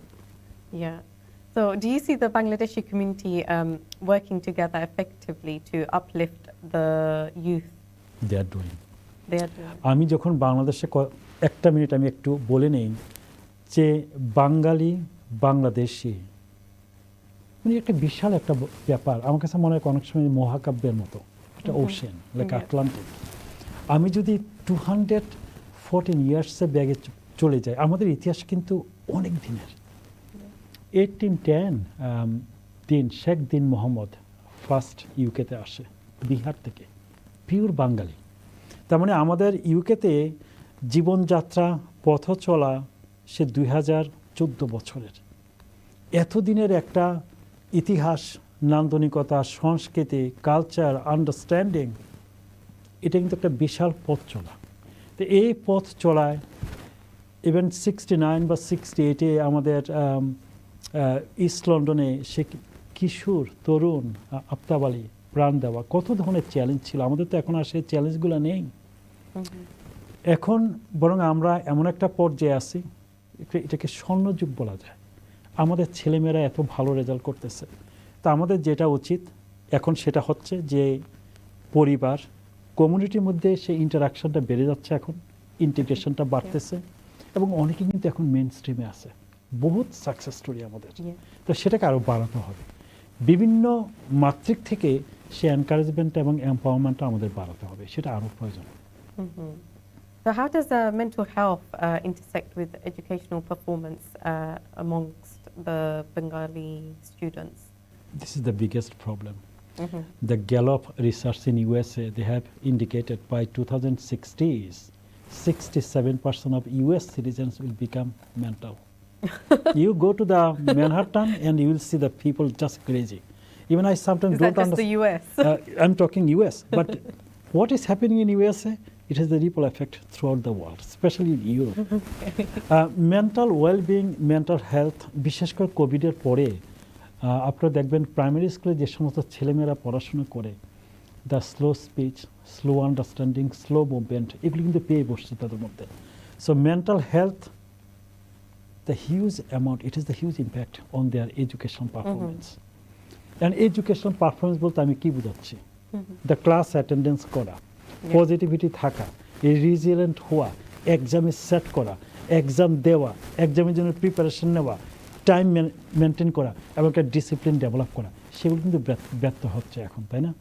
Yeah. So, do you see the Bangladeshi community working together effectively to uplift the youth? They are doing. They are doing. আমি যখন বাংলাদেশে একটা মিনিট আমি একটু বলে নেই যে বাঙালি বাংলাদেশি মানে একটা বিশাল একটা ব্যাপার। আমার কাছে মনে হয় অনেক সময় মহাকাব্যের মতো একটা ওশেন লাইক আটলান্টিক। আমি যদি 214 ইয়ার্সে ব্যাগে চলে যাই, আমাদের ইতিহাস কিন্তু অনেক দিনের। 1810 দিন শেখ দিন মোহাম্মদ ফার্স্ট ইউকেতে আসে বিহার থেকে, পিওর বাঙালি। তার মানে আমাদের ইউকেতে জীবনযাত্রা পথ চলা সে 2014 বছরের। এতদিনের একটা ইতিহাস, নান্দনিকতা, সংস্কৃতি, কালচার, আন্ডারস্ট্যান্ডিং, এটা কিন্তু একটা বিশাল পথ চলা। তো এই পথ চলায় ইভেন 69 বা 68-এ আমাদের ইস্ট লন্ডনে সে কিশোর তরুণ আফতাব আলী প্রাণ দেওয়া, কত ধরনের চ্যালেঞ্জ ছিল। আমাদের তো এখন আর সেই চ্যালেঞ্জগুলো নেই। এখন বরং আমরা এমন একটা পর্যায়ে আছি, এটাকে স্বর্ণযুগ বলা যায়। আমাদের ছেলেমেয়েরা এত ভালো রেজাল্ট করতেছে। তা আমাদের যেটা উচিত এখন সেটা হচ্ছে যে পরিবার কমিউনিটির মধ্যে সেই ইন্টারাকশনটা বেড়ে যাচ্ছে, এখন ইন্টিগ্রেশনটা বাড়তেছে এবং অনেকে কিন্তু এখন মেইন স্ট্রিমে আছে। বহুত সাকসেস স্টোরি আমাদের। তো সেটাকে আরও বাড়াতে হবে। বিভিন্ন মাত্রিক থেকে সে এনকারেজমেন্ট এবং এম্পাওয়ারমেন্টটা আমাদের বাড়াতে হবে, সেটা আরও প্রয়োজন। So how does mental health intersect with educational performance amongst the Bengali students? This is the biggest problem. The Gallup research in USA, they have indicated by 2060s, 67% of US citizens will become mental. You go to the Manhattan and you will see the people just crazy. Even I sometimes Is don't that just the US? I'm talking US, but what is happening in USA? It has the ripple effect throughout the world, especially in Europe. Mental well-being, mental health, বিশেষ করে কোভিডের পরে আপনারা দেখবেন primary স্কুলে যে সমস্ত ছেলেমেয়েরা পড়াশোনা করে, the slow speech, slow understanding, slow movement, এগুলি কিন্তু পেয়ে বসছে তাদের মধ্যে। So mental health, the huge amount, it is the huge impact on their educational performance. And educational performance বলতে আমি কি বুঝাচ্ছি? The class attendance করা, পজিটিভিটি থাকা, রেজিলিয়েন্ট হওয়া, এক্সামে সেট করা, এক্সাম দেওয়া, এক্সামের জন্য প্রিপারেশন নেওয়া, টাইম মেনটেন করা এবং একটা ডিসিপ্লিন ডেভেলপ করা, সেগুলো কিন্তু ব্যর্থ হচ্ছে এখন, তাই না?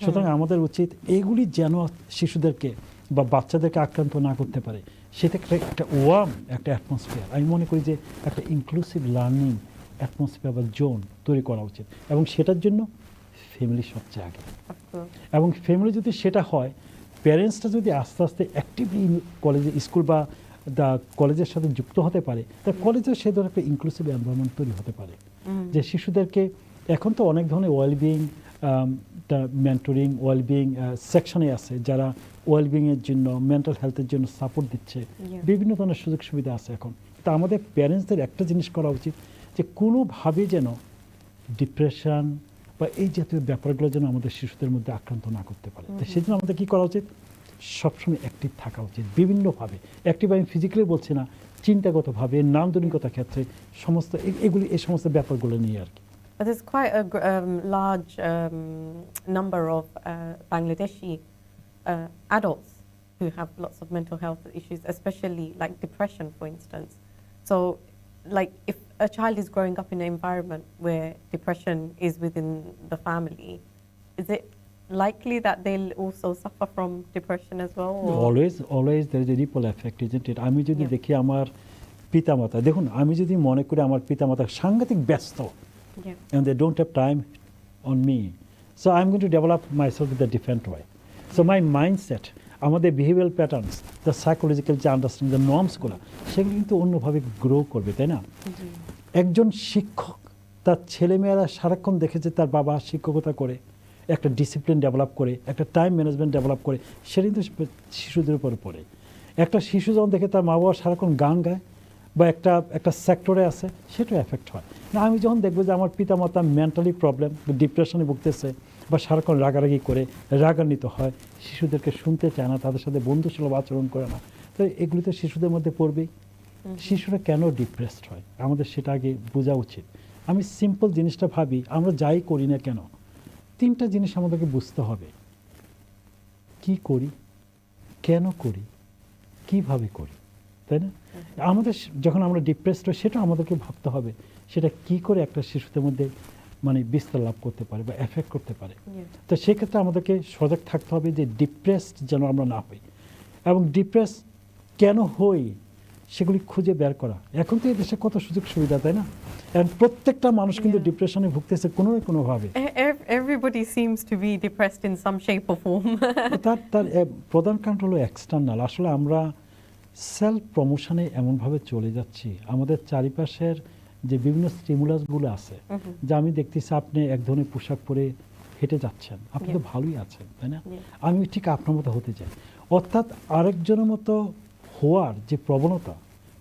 সুতরাং আমাদের উচিত এগুলি যেন শিশুদেরকে বা বাচ্চাদেরকে আক্রান্ত না করতে পারে, সেটা একটা ওয়ার্ম একটা অ্যাটমসফিয়ার, আমি মনে করি যে একটা ইনক্লুসিভ লার্নিং অ্যাটমসফিয়ার বা জোন তৈরি করা উচিত। এবং সেটার জন্য ফ্যামিলি সবচেয়ে আগে। এবং ফ্যামিলি যদি সেটা হয়, প্যারেন্টসটা যদি আস্তে আস্তে অ্যাক্টিভলি কলেজে, স্কুল বা দ্য কলেজের সাথে যুক্ত হতে পারে, তা কলেজেও সে ধরনের একটা ইনক্লুসিভ এনভায়রনমেন্ট তৈরি হতে পারে। যে শিশুদেরকে এখন তো অনেক ধরনের ওয়েলবিং, মেন্টরিং, ওয়েলবিং সেকশনে আছে যারা ওয়েলবিংয়ের জন্য, মেন্টাল হেলথের জন্য সাপোর্ট দিচ্ছে। বিভিন্ন ধরনের সুযোগ সুবিধা আছে এখন। তা আমাদের প্যারেন্টসদের একটা জিনিস করা উচিত যে কোনোভাবে যেন ডিপ্রেশন বা এই জাতীয় ব্যাপারগুলো যেন আমাদের শিশুদের মধ্যে আক্রান্ত না করতে পারে। তো সেই জন্য আমাদের কী করা উচিত? সবসময় অ্যাক্টিভ থাকা উচিত বিভিন্নভাবে। অ্যাক্টিভ আমি ফিজিক্যালি বলছি না, চিন্তাগতভাবে, নান্দনিকতার ক্ষেত্রে সমস্ত এগুলি, এই সমস্ত ব্যাপারগুলো নিয়ে আর কি। But there's quite a large number of Bangladeshi adults who have lots of mental health issues, especially like depression, for instance. So, like if a child is growing up in an environment where depression is within the family, is it likely that they'll also suffer from depression as well? Or? Always there is a ripple effect, isn't it? আমি যদি দেখি আমার পিতামাতা, দেখুন আমি যদি মনে করি আমার পিতামাতা সাংঘাতিক ব্যস্ত, and they don't have time on me, so I'm going to develop myself with a different way. So my mindset, আমাদের বিহেভিয়ারাল প্যাটার্নস, দ্য সাইকোলজিক্যাল যে আন্ডারস্ট্যান্ডিং, দ্য নর্মসগুলো, সেগুলো কিন্তু অন্যভাবে গ্রো করবে, তাই না? একজন শিক্ষক তার ছেলেমেয়েরা সারাক্ষণ দেখেছে তার বাবা শিক্ষকতা করে, একটা ডিসিপ্লিন ডেভেলপ করে, একটা টাইম ম্যানেজমেন্ট ডেভেলপ করে, সেটা কিন্তু শিশুদের উপরে পড়ে। একটা শিশু যখন দেখে তার মা বাবা সারাক্ষণ গান গায় বা একটা সেক্টরে আছে, সেটাও এফেক্ট হয় না। আমি যখন দেখবো যে আমার পিতামাতা মেন্টালি প্রবলেম, ডিপ্রেশনে ভুগতেছে বা সারাক্ষণ রাগারাগি করে, রাগান্বিত হয়, শিশুদেরকে শুনতে চায় না, তাদের সাথে বন্ধুসুলভ আচরণ করে না, তো এগুলি তো শিশুদের মধ্যে পড়বেই। শিশুরা কেন ডিপ্রেসড হয় আমাদের সেটা আগে বোঝা উচিত। আমি সিম্পল জিনিসটা ভাবি, আমরা যাই করি না কেন, তিনটা জিনিস আমাদেরকে বুঝতে হবে: কি করি, কেন করি, কিভাবে করি, তাই না? আমাদের যখন আমরা ডিপ্রেসড হই, সেটা আমাদেরকে ভাবতে হবে সেটা কি করে একটা শিশুদের মধ্যে মানে বিস্তার লাভ করতে পারে বা এফেক্ট করতে পারে। তো সেক্ষেত্রে আমাদেরকে সজাগ থাকতে হবে যে ডিপ্রেসড যেন আমরা না হই, এবং ডিপ্রেস কেন হই সেগুলি খুঁজে বের করা। এখন তো এই দেশে কত সুযোগ সুবিধা, তাই না? এবং প্রত্যেকটা মানুষ কিন্তু ডিপ্রেশনে ভুগতেছে কোনো না কোনোভাবে। Everybody seems to be depressed in some shape or form. তার প্রধান কারণ হলো এক্সটার্নাল। আসলে আমরা সেলফ প্রমোশনে এমনভাবে চলে যাচ্ছি, আমাদের চারিপাশের যে বিভিন্ন স্টিমুলাসগুলো আছে, যা আমি দেখতেছি আপনি এক ধরনের পোশাক পরে হেঁটে যাচ্ছেন, আপনি তো ভালোই আছেন, তাই না? আমি ঠিক আপনার মতো হতে চাই, অর্থাৎ আরেকজনের মতো হওয়ার যে প্রবণতা,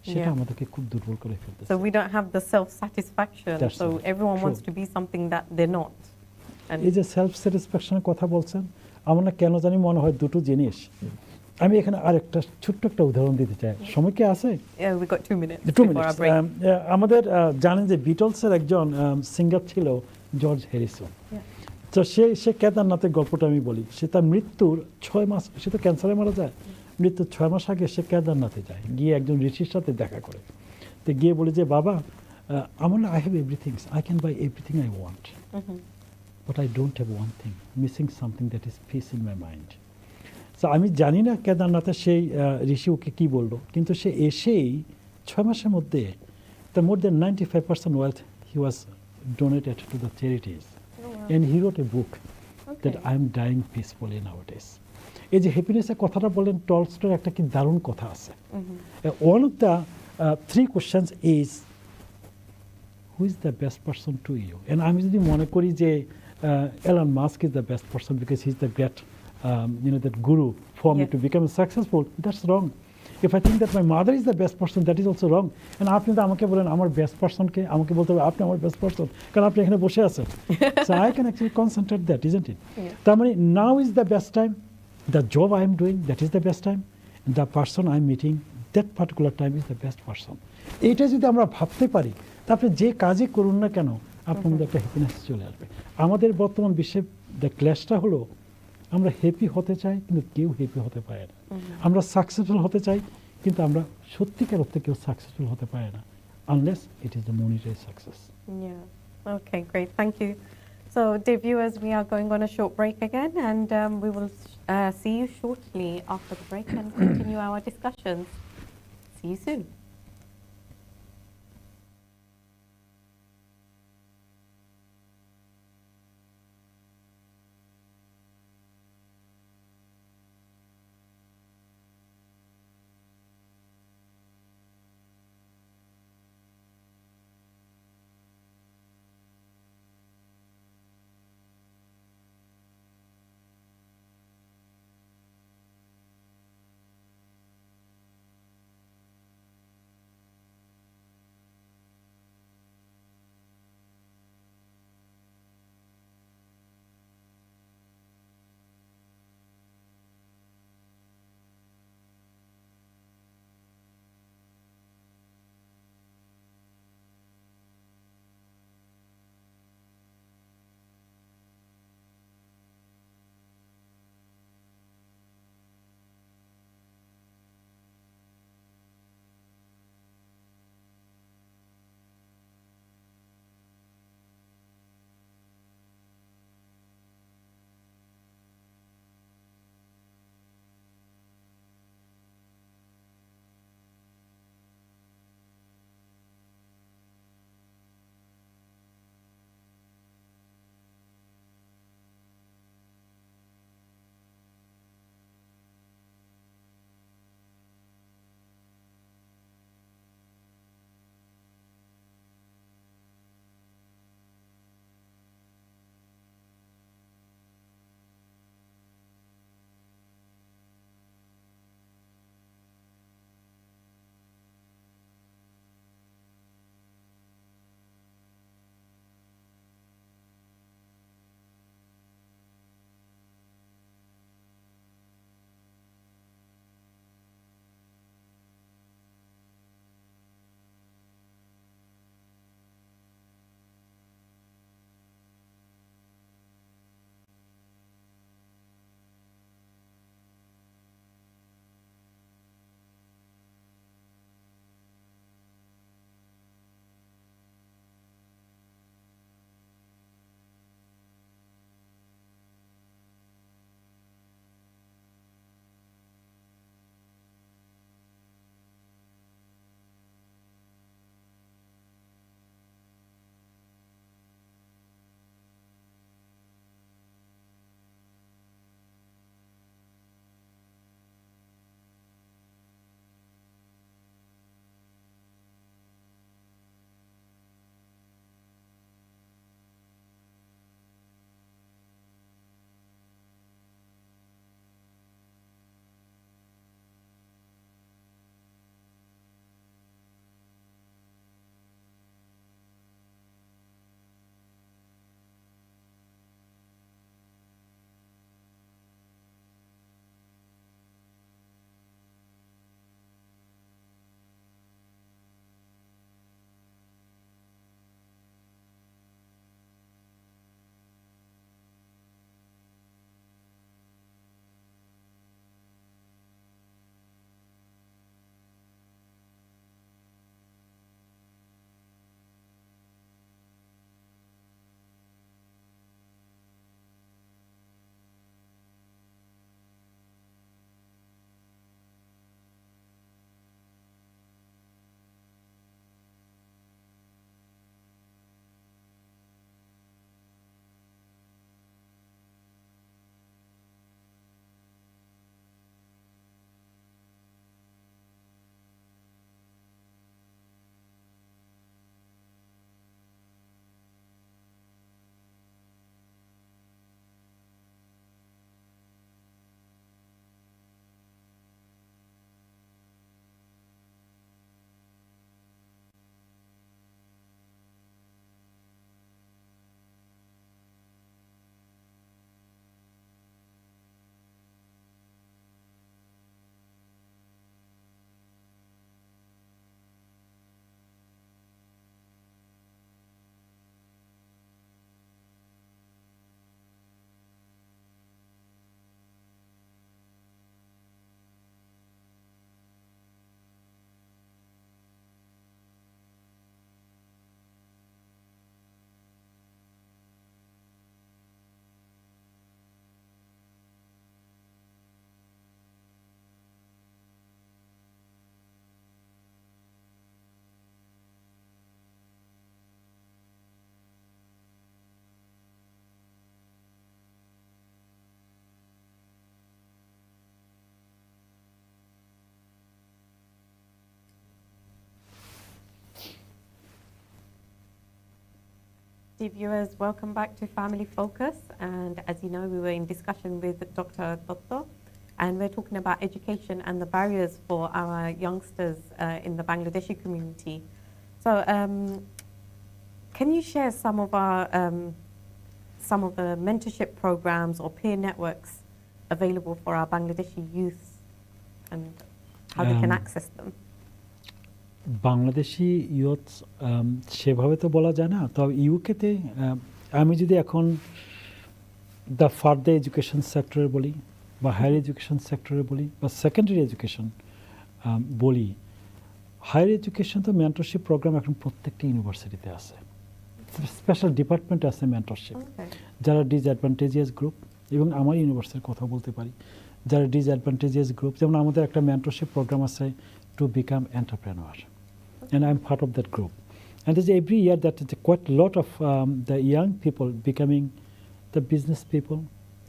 সেটা আমাদেরকে খুব দুর্বল করে ফেলতেছে। So we don't have the self-satisfaction. That's So right. everyone True. wants to be something that they're not. এই যে সেলফ স্যাটিসফ্যাকশনের কথা বলছেন, আমার না কেন জানি মনে হয় দুটো জিনিস। আমি এখানে আরেকটা ছোট্ট একটা উদাহরণ দিতে চাই, সময় কি আছে? Yeah, we got 2 minutes 2 before our minutes. break. আমাদের জানেন যে বিটলসের একজন সিঙ্গার ছিল জর্জ হ্যারিসন। তো সে কেদারনাথের গল্পটা আমি বলি। সে তার মৃত্যুর 6 মাস, সে তো ক্যান্সারে মারা যায়, মৃত্যুর 6 মাস আগে সে কেদারনাথে যায়, গিয়ে একজন ঋষির সাথে দেখা করে। তো গিয়ে বলে যে, বাবা, আমার না, I have everything, I can buy everything I want, but I don't have one thing, missing something that is piece in my mind. তো আমি জানি না কেদারনাথে সেই ঋষি ওকে কী বললো, কিন্তু সে এসেই 6 মাসের মধ্যে the more than 95% wealth he was donated to the charities. And he wrote a book that I am dying peacefully nowadays. এই যে হ্যাপিনেসের কথাটা বলেন, টলস্টয়ের একটা কি দারুণ কথা আছে। One of the 3 questions is, who is the best person to you? And আমি যদি মনে করি যে Elon Musk is the best person because he's the great that guru for me to become successful, that's wrong. If I think that my mother is the best person, that is also wrong. And আপনি তো আমাকে বলেন আমার best পারসনকে, আমাকে বলতে হবে আপনি আমার বেস্ট পারসন, কারণ আপনি এখানে বসে আছেন। So I can actually concentrate that, isn't it? তার মানে now is the best time, the job I am doing, that is the best time, and the person I am meeting, that particular time is the best person. এইটা যদি আমরা ভাবতে পারি, তারপরে যে কাজই করুন না কেন আপনার মধ্যে একটা হ্যাপিনেস চলে আসবে। আমাদের বর্তমান বিশ্বে দ্য ক্ল্যাশটা হলো, আমরা হ্যাপি হতে চাই কিন্তু কেউ হ্যাপি হতে পারে না। আমরা সাকসেসফুল হতে চাই কিন্তু আমরা সত্যিকার অর্থে কেউ সাকসেসফুল হতে পারে না, unless it is the monetary success. Yeah. Okay, great. Thank you. So, dear viewers, we are going on a short break again, and we will see you shortly after the break and continue our discussions. See you soon. Dear viewers, welcome back to Family Focus. And as you know, we were in discussion with Dr. Dotto, and we're talking about education and the barriers for our youngsters in the Bangladeshi community. So, can you share some of the mentorship programs or peer networks available for our Bangladeshi youth and how they can access them? Bangladeshi youth সেভাবে তো বলা যায় না, তবে ইউকেতে আমি যদি এখন দ্য ফার্দার এডুকেশন সেক্টরে বলি বা হায়ার এডুকেশন সেক্টরে বলি বা সেকেন্ডারি এডুকেশন বলি, হায়ার এডুকেশন তো মেন্টরশিপ প্রোগ্রাম এখন প্রত্যেকটা ইউনিভার্সিটিতে আছে, স্পেশাল ডিপার্টমেন্ট আছে মেন্টরশিপ। যারা ডিসঅ্যাডভান্টেজিয়াস গ্রুপ, এবং আমার ইউনিভার্সিটির কথা বলতে পারি, যারা ডিসঅ্যাডভান্টেজিয়াস গ্রুপ, যেমন আমাদের একটা মেন্টরশিপ প্রোগ্রাম আছে to become entrepreneur, and I'm part of that group. And there's every year that quite a lot of the young people becoming the business people,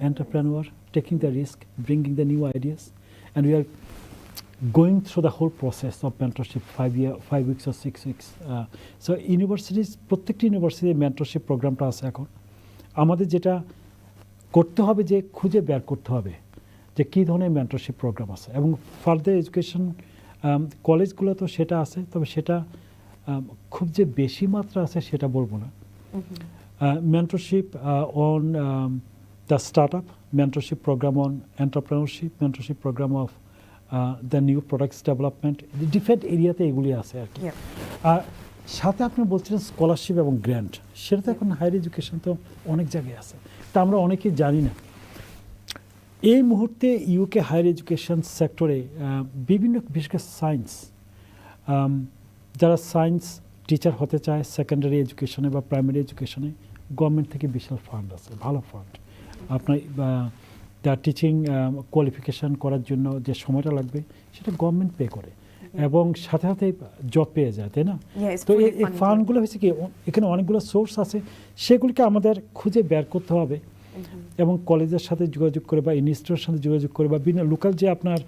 entrepreneur, taking the risk, bringing the new ideas, and we are going through the whole process of mentorship, 5 weeks or 6 weeks. So universities, প্রত্যেকটি university mentorship প্রোগ্রামটা আছে এখন। আমাদের যেটা করতে হবে যে খুঁজে বের করতে হবে যে কী ধরনের মেন্টরশিপ প্রোগ্রাম আছে, এবং ফার্দার এডুকেশন কলেজগুলো তো সেটা আছে, তবে সেটা খুব যে বেশি মাত্রা আছে সেটা বলবো না। Mentorship on the start up, mentorship programme on entrepreneurship, mentorship programme of the new products development, different এরিয়াতে এগুলি আছে আর কি। আর সাথে আপনি বলছিলেন স্কলারশিপ এবং গ্র্যান্ট, সেটা তো এখন হায়ার এডুকেশন তো অনেক জায়গায় আছে, তা আমরা অনেকেই জানি না। এই মুহূর্তে ইউকে হায়ার এডুকেশন সেক্টরে বিভিন্ন, বিশেষ করে সায়েন্স, যারা সায়েন্স টিচার হতে চায় সেকেন্ডারি এডুকেশনে বা প্রাইমারি এডুকেশনে, গভর্নমেন্ট থেকে বিশাল ফান্ড আছে, ভালো ফান্ড। আপনার টিচিং কোয়ালিফিকেশান করার জন্য যে সময়টা লাগবে সেটা গভর্নমেন্ট পে করে, এবং সাথে সাথে জব পেয়ে যায়, তাই না? তো এই ফান্ডগুলো হচ্ছে কি, এখানে অনেকগুলো সোর্স আছে, সেগুলিকে আমাদের খুঁজে বের করতে হবে এবং কলেজের সাথে যোগাযোগ করে বা ইনস্টিটিউটের সাথে যোগাযোগ করে বা বিভিন্ন লোকাল যে আপনার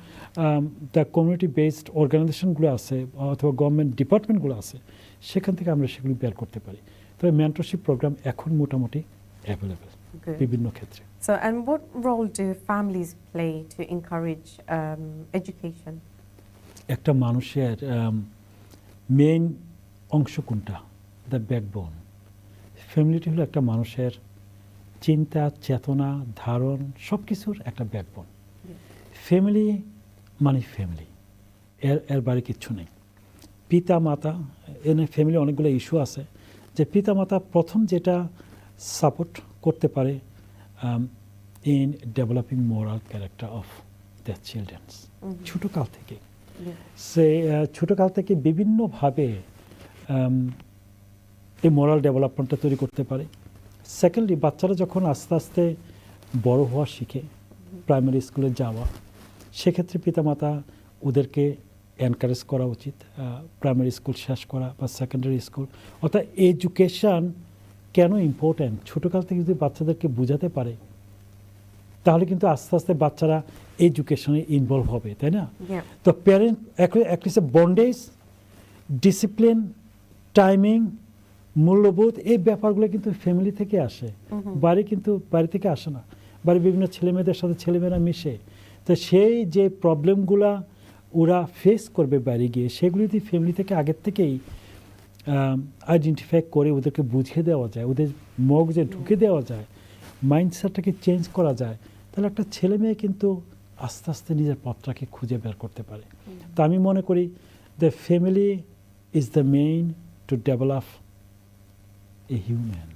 দ্য কমিউনিটি বেসড অর্গানাইজেশনগুলো আছে অথবা গভর্নমেন্ট ডিপার্টমেন্টগুলো আছে, সেখান থেকে আমরা সেগুলি বের করতে পারি। তবে মেন্টরশিপ প্রোগ্রাম এখন মোটামুটি অ্যাভেলেবেল বিভিন্ন ক্ষেত্রে। So, and what role do families play to encourage education? একটা মানুষের মেইন অংশ কোনটা? The backbone. ফ্যামিলিটি হলো একটা মানুষের চিন্তা, চেতনা, ধারণ, সব কিছুর একটা ব্যাকবোন। ফ্যামিলি মানে ফ্যামিলি, এর বাইরে কিচ্ছু নেই। পিতা মাতা, এনে ফ্যামিলি অনেকগুলো ইস্যু আছে, যে পিতা মাতা প্রথম যেটা সাপোর্ট করতে পারে in developing moral character of the childrens, ছোটোকাল থেকে। সে ছোটোকাল থেকে বিভিন্নভাবে এই মোরাল ডেভেলপমেন্টটা তৈরি করতে পারে। সেকেন্ডলি, বাচ্চারা যখন আস্তে আস্তে বড় হওয়া শিখে, প্রাইমারি স্কুলে যাওয়া, সেক্ষেত্রে পিতামাতা ওদেরকে এনকারেজ করা উচিত প্রাইমারি স্কুল শেষ করা বা সেকেন্ডারি স্কুল, অর্থাৎ এডুকেশান কেন ইম্পর্ট্যান্ট ছোটোকাল থেকে যদি বাচ্চাদেরকে বোঝাতে পারে, তাহলে কিন্তু আস্তে আস্তে বাচ্চারা এডুকেশনে ইনভলভ হবে, তাই না? তো parent at least bondage, discipline, timing, মূল্যবোধ, এই ব্যাপারগুলো কিন্তু ফ্যামিলি থেকে আসে, বাড়ি থেকে আসে না। বাড়ি বিভিন্ন ছেলেমেয়েদের সাথে ছেলেমেয়েরা মিশে, তো সেই যে প্রবলেমগুলা ওরা ফেস করবে বাইরে গিয়ে, সেগুলি যদি ফ্যামিলি থেকে আগের থেকেই আইডেন্টিফাই করে ওদেরকে বুঝিয়ে দেওয়া যায়, ওদের মগজে ঢুকে দেওয়া যায়, মাইন্ডসেটটাকে চেঞ্জ করা যায়, তাহলে একটা ছেলে মেয়ে কিন্তু আস্তে আস্তে নিজের পথটাকে খুঁজে বের করতে পারে। তো আমি মনে করি the family is the main to develop a human.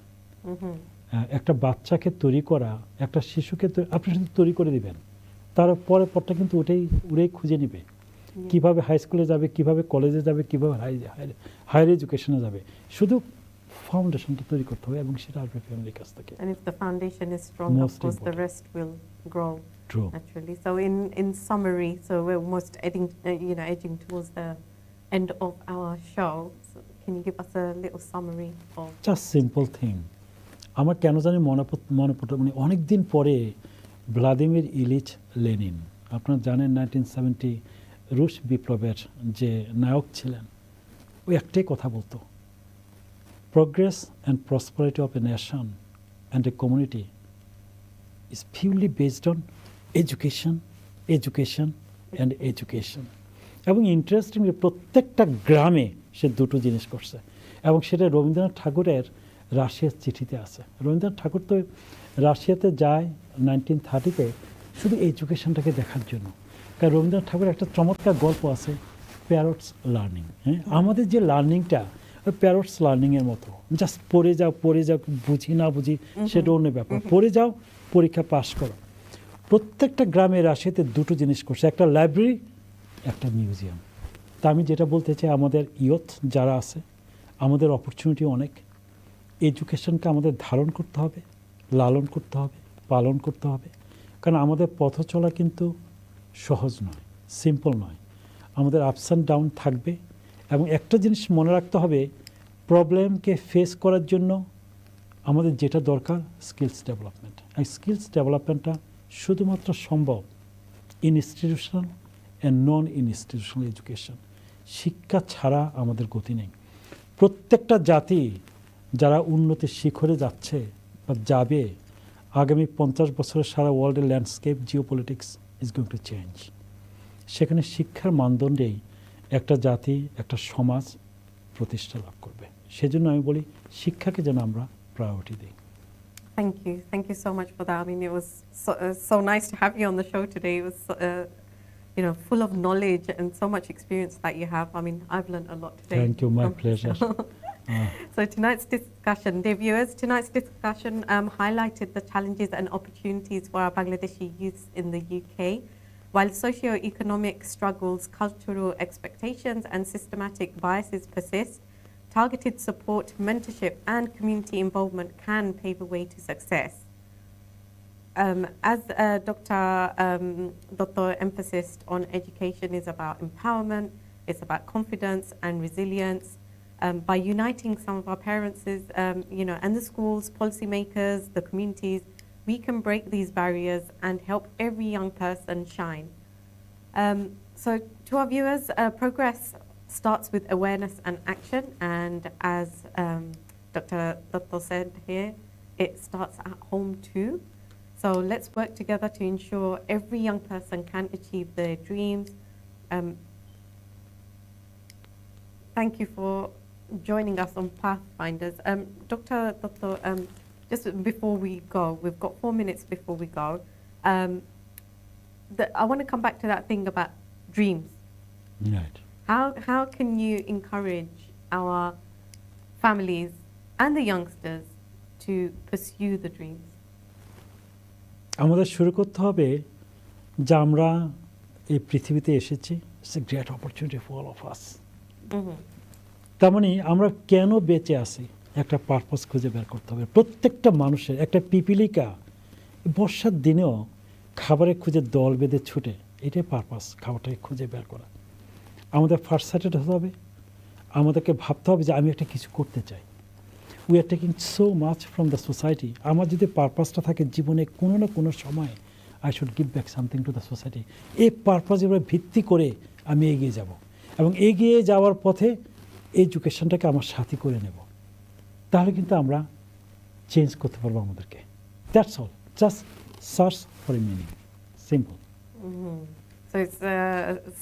একটা বাচ্চাকে তৈরি করা, একটা শিশুকে আপনি শুধু তৈরি করে দিবেন, তার পরটা কিন্তু ওটাই খুঁজে নেবে, কিভাবে হাই স্কুলে যাবে, কিভাবে কলেজে যাবে, কিভাবে হায়ার এডুকেশনে যাবে। শুধু ফাউন্ডেশনটা তৈরি করতে হবে, এবং সেটা আসবে ফ্যামিলির কাছ থেকে। And if the foundation is strong, of course, the rest will grow. True. Naturally. So in summary, so we're almost edging towards the end of our show. So can you give us a little summary of just simple thing? আমার কেন জানি মনে পড়ে, মানে অনেক দিন পরে Vladimir Ilyich Lenin, আপনারা জানেন 1970 রুশ বিপ্লবের যে নায়ক ছিলেন, ওই একটাই কথা বলতো, progress and prosperity of a nation and a community is purely based on education, education and education. এবং ইন্টারেস্টিংলি প্রত্যেকটা গ্রামে সে দুটো জিনিস করছে এবং সেটা রবীন্দ্রনাথ ঠাকুরের রাশিয়ার চিঠিতে আছে। রবীন্দ্রনাথ ঠাকুর তো রাশিয়াতে যায় 1930-তে শুধু এডুকেশনটাকে দেখার জন্য। কারণ রবীন্দ্রনাথ ঠাকুরের একটা চমৎকার গল্প আছে, প্যারটস লার্নিং। হ্যাঁ, আমাদের যে লার্নিংটা ওই প্যারটস লার্নিংয়ের মতো, জাস্ট পড়ে যাও বুঝি না বুঝি সেটা অন্য ব্যাপার, পড়ে যাও পরীক্ষা পাস করো। প্রত্যেকটা গ্রামে রাশিয়াতে দুটো জিনিস করছে, একটা লাইব্রেরি, একটা মিউজিয়াম। তা আমি যেটা বলতে চাই, আমাদের ইয়থ যারা আছে, আমাদের অপরচুনিটি অনেক। এডুকেশনকে আমাদের ধারণ করতে হবে, লালন করতে হবে, পালন করতে হবে। কারণ আমাদের পথ চলা কিন্তু সহজ নয়, সিম্পল নয়, আমাদের আপস অ্যান্ড ডাউন থাকবে। এবং একটা জিনিস মনে রাখতে হবে, প্রবলেমকে ফেস করার জন্য আমাদের যেটা দরকার স্কিলস ডেভেলপমেন্ট। এই স্কিলস ডেভেলপমেন্টটা শুধুমাত্র সম্ভব institutional and non institutional education. শিক্ষা ছাড়া আমাদের গতি নেই। প্রত্যেকটা জাতি যারা উন্নতির শিখরে যাচ্ছে বা যাবে, আগামী 50 বছরের সারা ওয়ার্ল্ডের landscape geopolitics is going to change. সেখানে শিক্ষার মানদণ্ডেই একটা জাতি, একটা সমাজ প্রতিষ্ঠা লাভ করবে। সেজন্য আমি বলি শিক্ষাকে যেন আমরা প্রায়োরিটি দিই। Thank you so much for that. I mean, it was so nice to have you on the show today. It was full of knowledge and so much experience that you have. I mean, I've learned a lot today. Thank you, my pleasure. So tonight's discussion, dear viewers, tonight's discussion highlighted the challenges and opportunities for our Bangladeshi youths in the UK. While socio-economic struggles, cultural expectations and systematic biases persist, targeted support, mentorship and community involvement can pave a way to success. As Dr. Dotto emphasized on, education is about empowerment, it's about confidence and resilience. By uniting some of our parents, and the schools, policymakers, the communities, we can break these barriers and help every young person shine. So to our viewers, progress starts with awareness and action, and as Dr. Dotto said here, it starts at home too. So let's work together to ensure every young person can achieve their dreams. Thank you for joining us on Pathfinders. Dr. Dotto, just before we go, we've got 4 minutes before we go. I want to come back to that thing about dreams. Right. How can you encourage our families and the youngsters to pursue the dreams? আমাদের শুরু করতে হবে যে আমরা এই পৃথিবীতে এসেছি, it's a great opportunity for all of us. তার মানে আমরা কেন বেঁচে আছি একটা পারপাস খুঁজে বের করতে হবে। প্রত্যেকটা মানুষের একটা পিপিলিকা বর্ষার দিনেও খাবারের খুঁজে দল বেঁধে ছুটে, এটাই পারপাস, খাবারটাকে খুঁজে বের করা। আমাদের ফার্স্ট সাইটেড হতে হবে, আমাদেরকে ভাবতে হবে যে আমি একটা কিছু করতে চাই। We are taking so much from the society. আমার যদি পারপাসটা থাকে জীবনে কোনো না কোনো সময় I should give back something to the society, এই পারপাসের উপরে ভিত্তি করে আমি এগিয়ে যাব এবং এগিয়ে যাওয়ার পথে এডুকেশনটাকে আমার সাথী করে নেব। তাহলে কিন্তু আমরা চেঞ্জ করতে পারবো আমাদেরকে। That's all, just search for a meaning, simple. So it's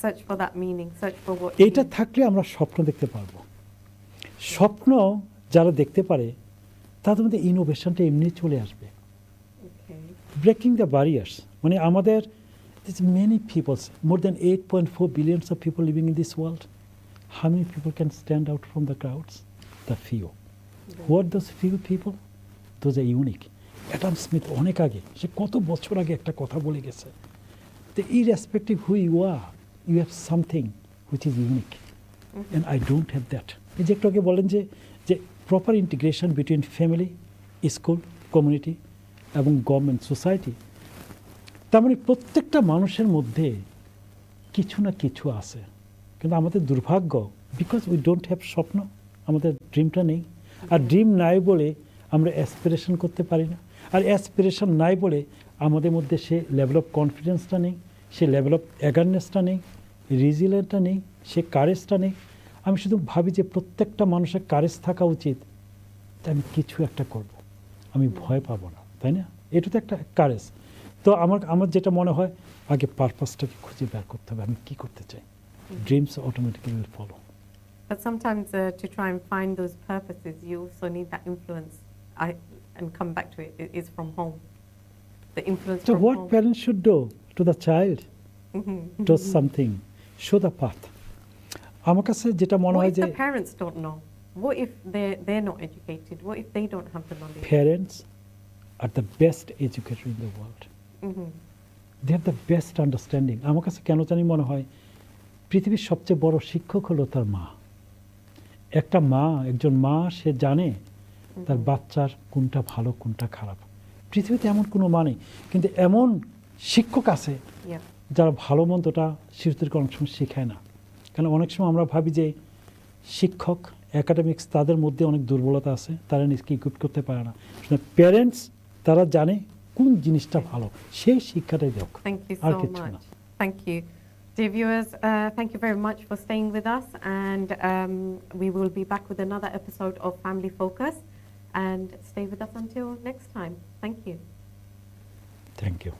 search for that meaning, search for what. এটা থাকলে আমরা স্বপ্ন দেখতে পারবো। স্বপ্ন যারা দেখতে পারে তাদের মধ্যে ইনোভেশনটা এমনি চলে আসবে। ব্রেকিং দ্য ব্যারিয়ার্স, মানে আমাদের many peoples, more than 8.4 billions of people living in this world. How many people can stand out from the crowds? The few. Who are those few people? Those are unique. Adam Smith অনেক আগে, সে কত বছর আগে একটা কথা বলে গেছে, the irrespective who you are, you have something which is unique, and I don't have that. এই যে একটু আগে বলেন যে proper integration between family, school, community এবং গভর্নমেন্ট, সোসাইটি। তার মানে প্রত্যেকটা মানুষের মধ্যে কিছু না কিছু আছে, কিন্তু আমাদের দুর্ভাগ্য, বিকজ উই ডোন্ট হ্যাভ স্বপ্ন, আমাদের ড্রিমটা নেই। আর ড্রিম নাই বলে আমরা অ্যাসপিরেশন করতে পারি না, আর অ্যাসপিরেশন নাই বলে আমাদের মধ্যে সে লেভেল অফ কনফিডেন্সটা নেই, সে লেভেল অফ অ্যাওয়ারনেসটা নেই, রেজিলিয়েন্টটা নেই, সে কারেজটা নেই। আমি শুধু ভাবি যে প্রত্যেকটা মানুষের কারেজ থাকা উচিত যে আমি কিছু একটা করব, আমি ভয় পাবো না, তাই না? এটা তো একটা কারেজ। তো আমার যেটা মনে হয় আগে পারপাসটাকে খুঁজে বের করতে হবে, আমি কি করতে চাই। Dreams automatically will follow. But sometimes to try and find those purposes, you also need that influence. And come back to it, it is from home. The influence So from what home. parents should do to the child? Do something, show the path. আমার কাছে যেটা মনে What হয় if যে the parents don't know? What if they're not educated? What if they don't have the knowledge? parents are the best educator in the world. They have the best understanding. আমার কাছে কেন জানি মনে হয় পৃথিবীর সবচেয়ে বড় শিক্ষক হলো তার মা। একটা মা, একজন মা, সে জানে তার বাচ্চার কোনটা ভালো কোনটা খারাপ। পৃথিবীতে এমন কোনো মা নেই, কিন্তু এমন শিক্ষক আছে যারা ভালো মন্দটা শিশুদেরকে অনেক সময় শেখায় না। কারণ অনেক সময় আমরা ভাবি যে শিক্ষক, একাডেমিক্স, তাদের মধ্যে অনেক দুর্বলতা আছে, তারা নিজেকে ইকুইপ করতে পারে না। প্যারেন্টস তারা জানে কোন জিনিসটা ভালো, সেই শিক্ষাটাই দেখ। Thank you আর so কিছু না। much. Thank you. Dear viewers, thank you very much for staying with us, and we will be back with another episode of Family Focus, and stay with us until next time. Thank you. Thank you.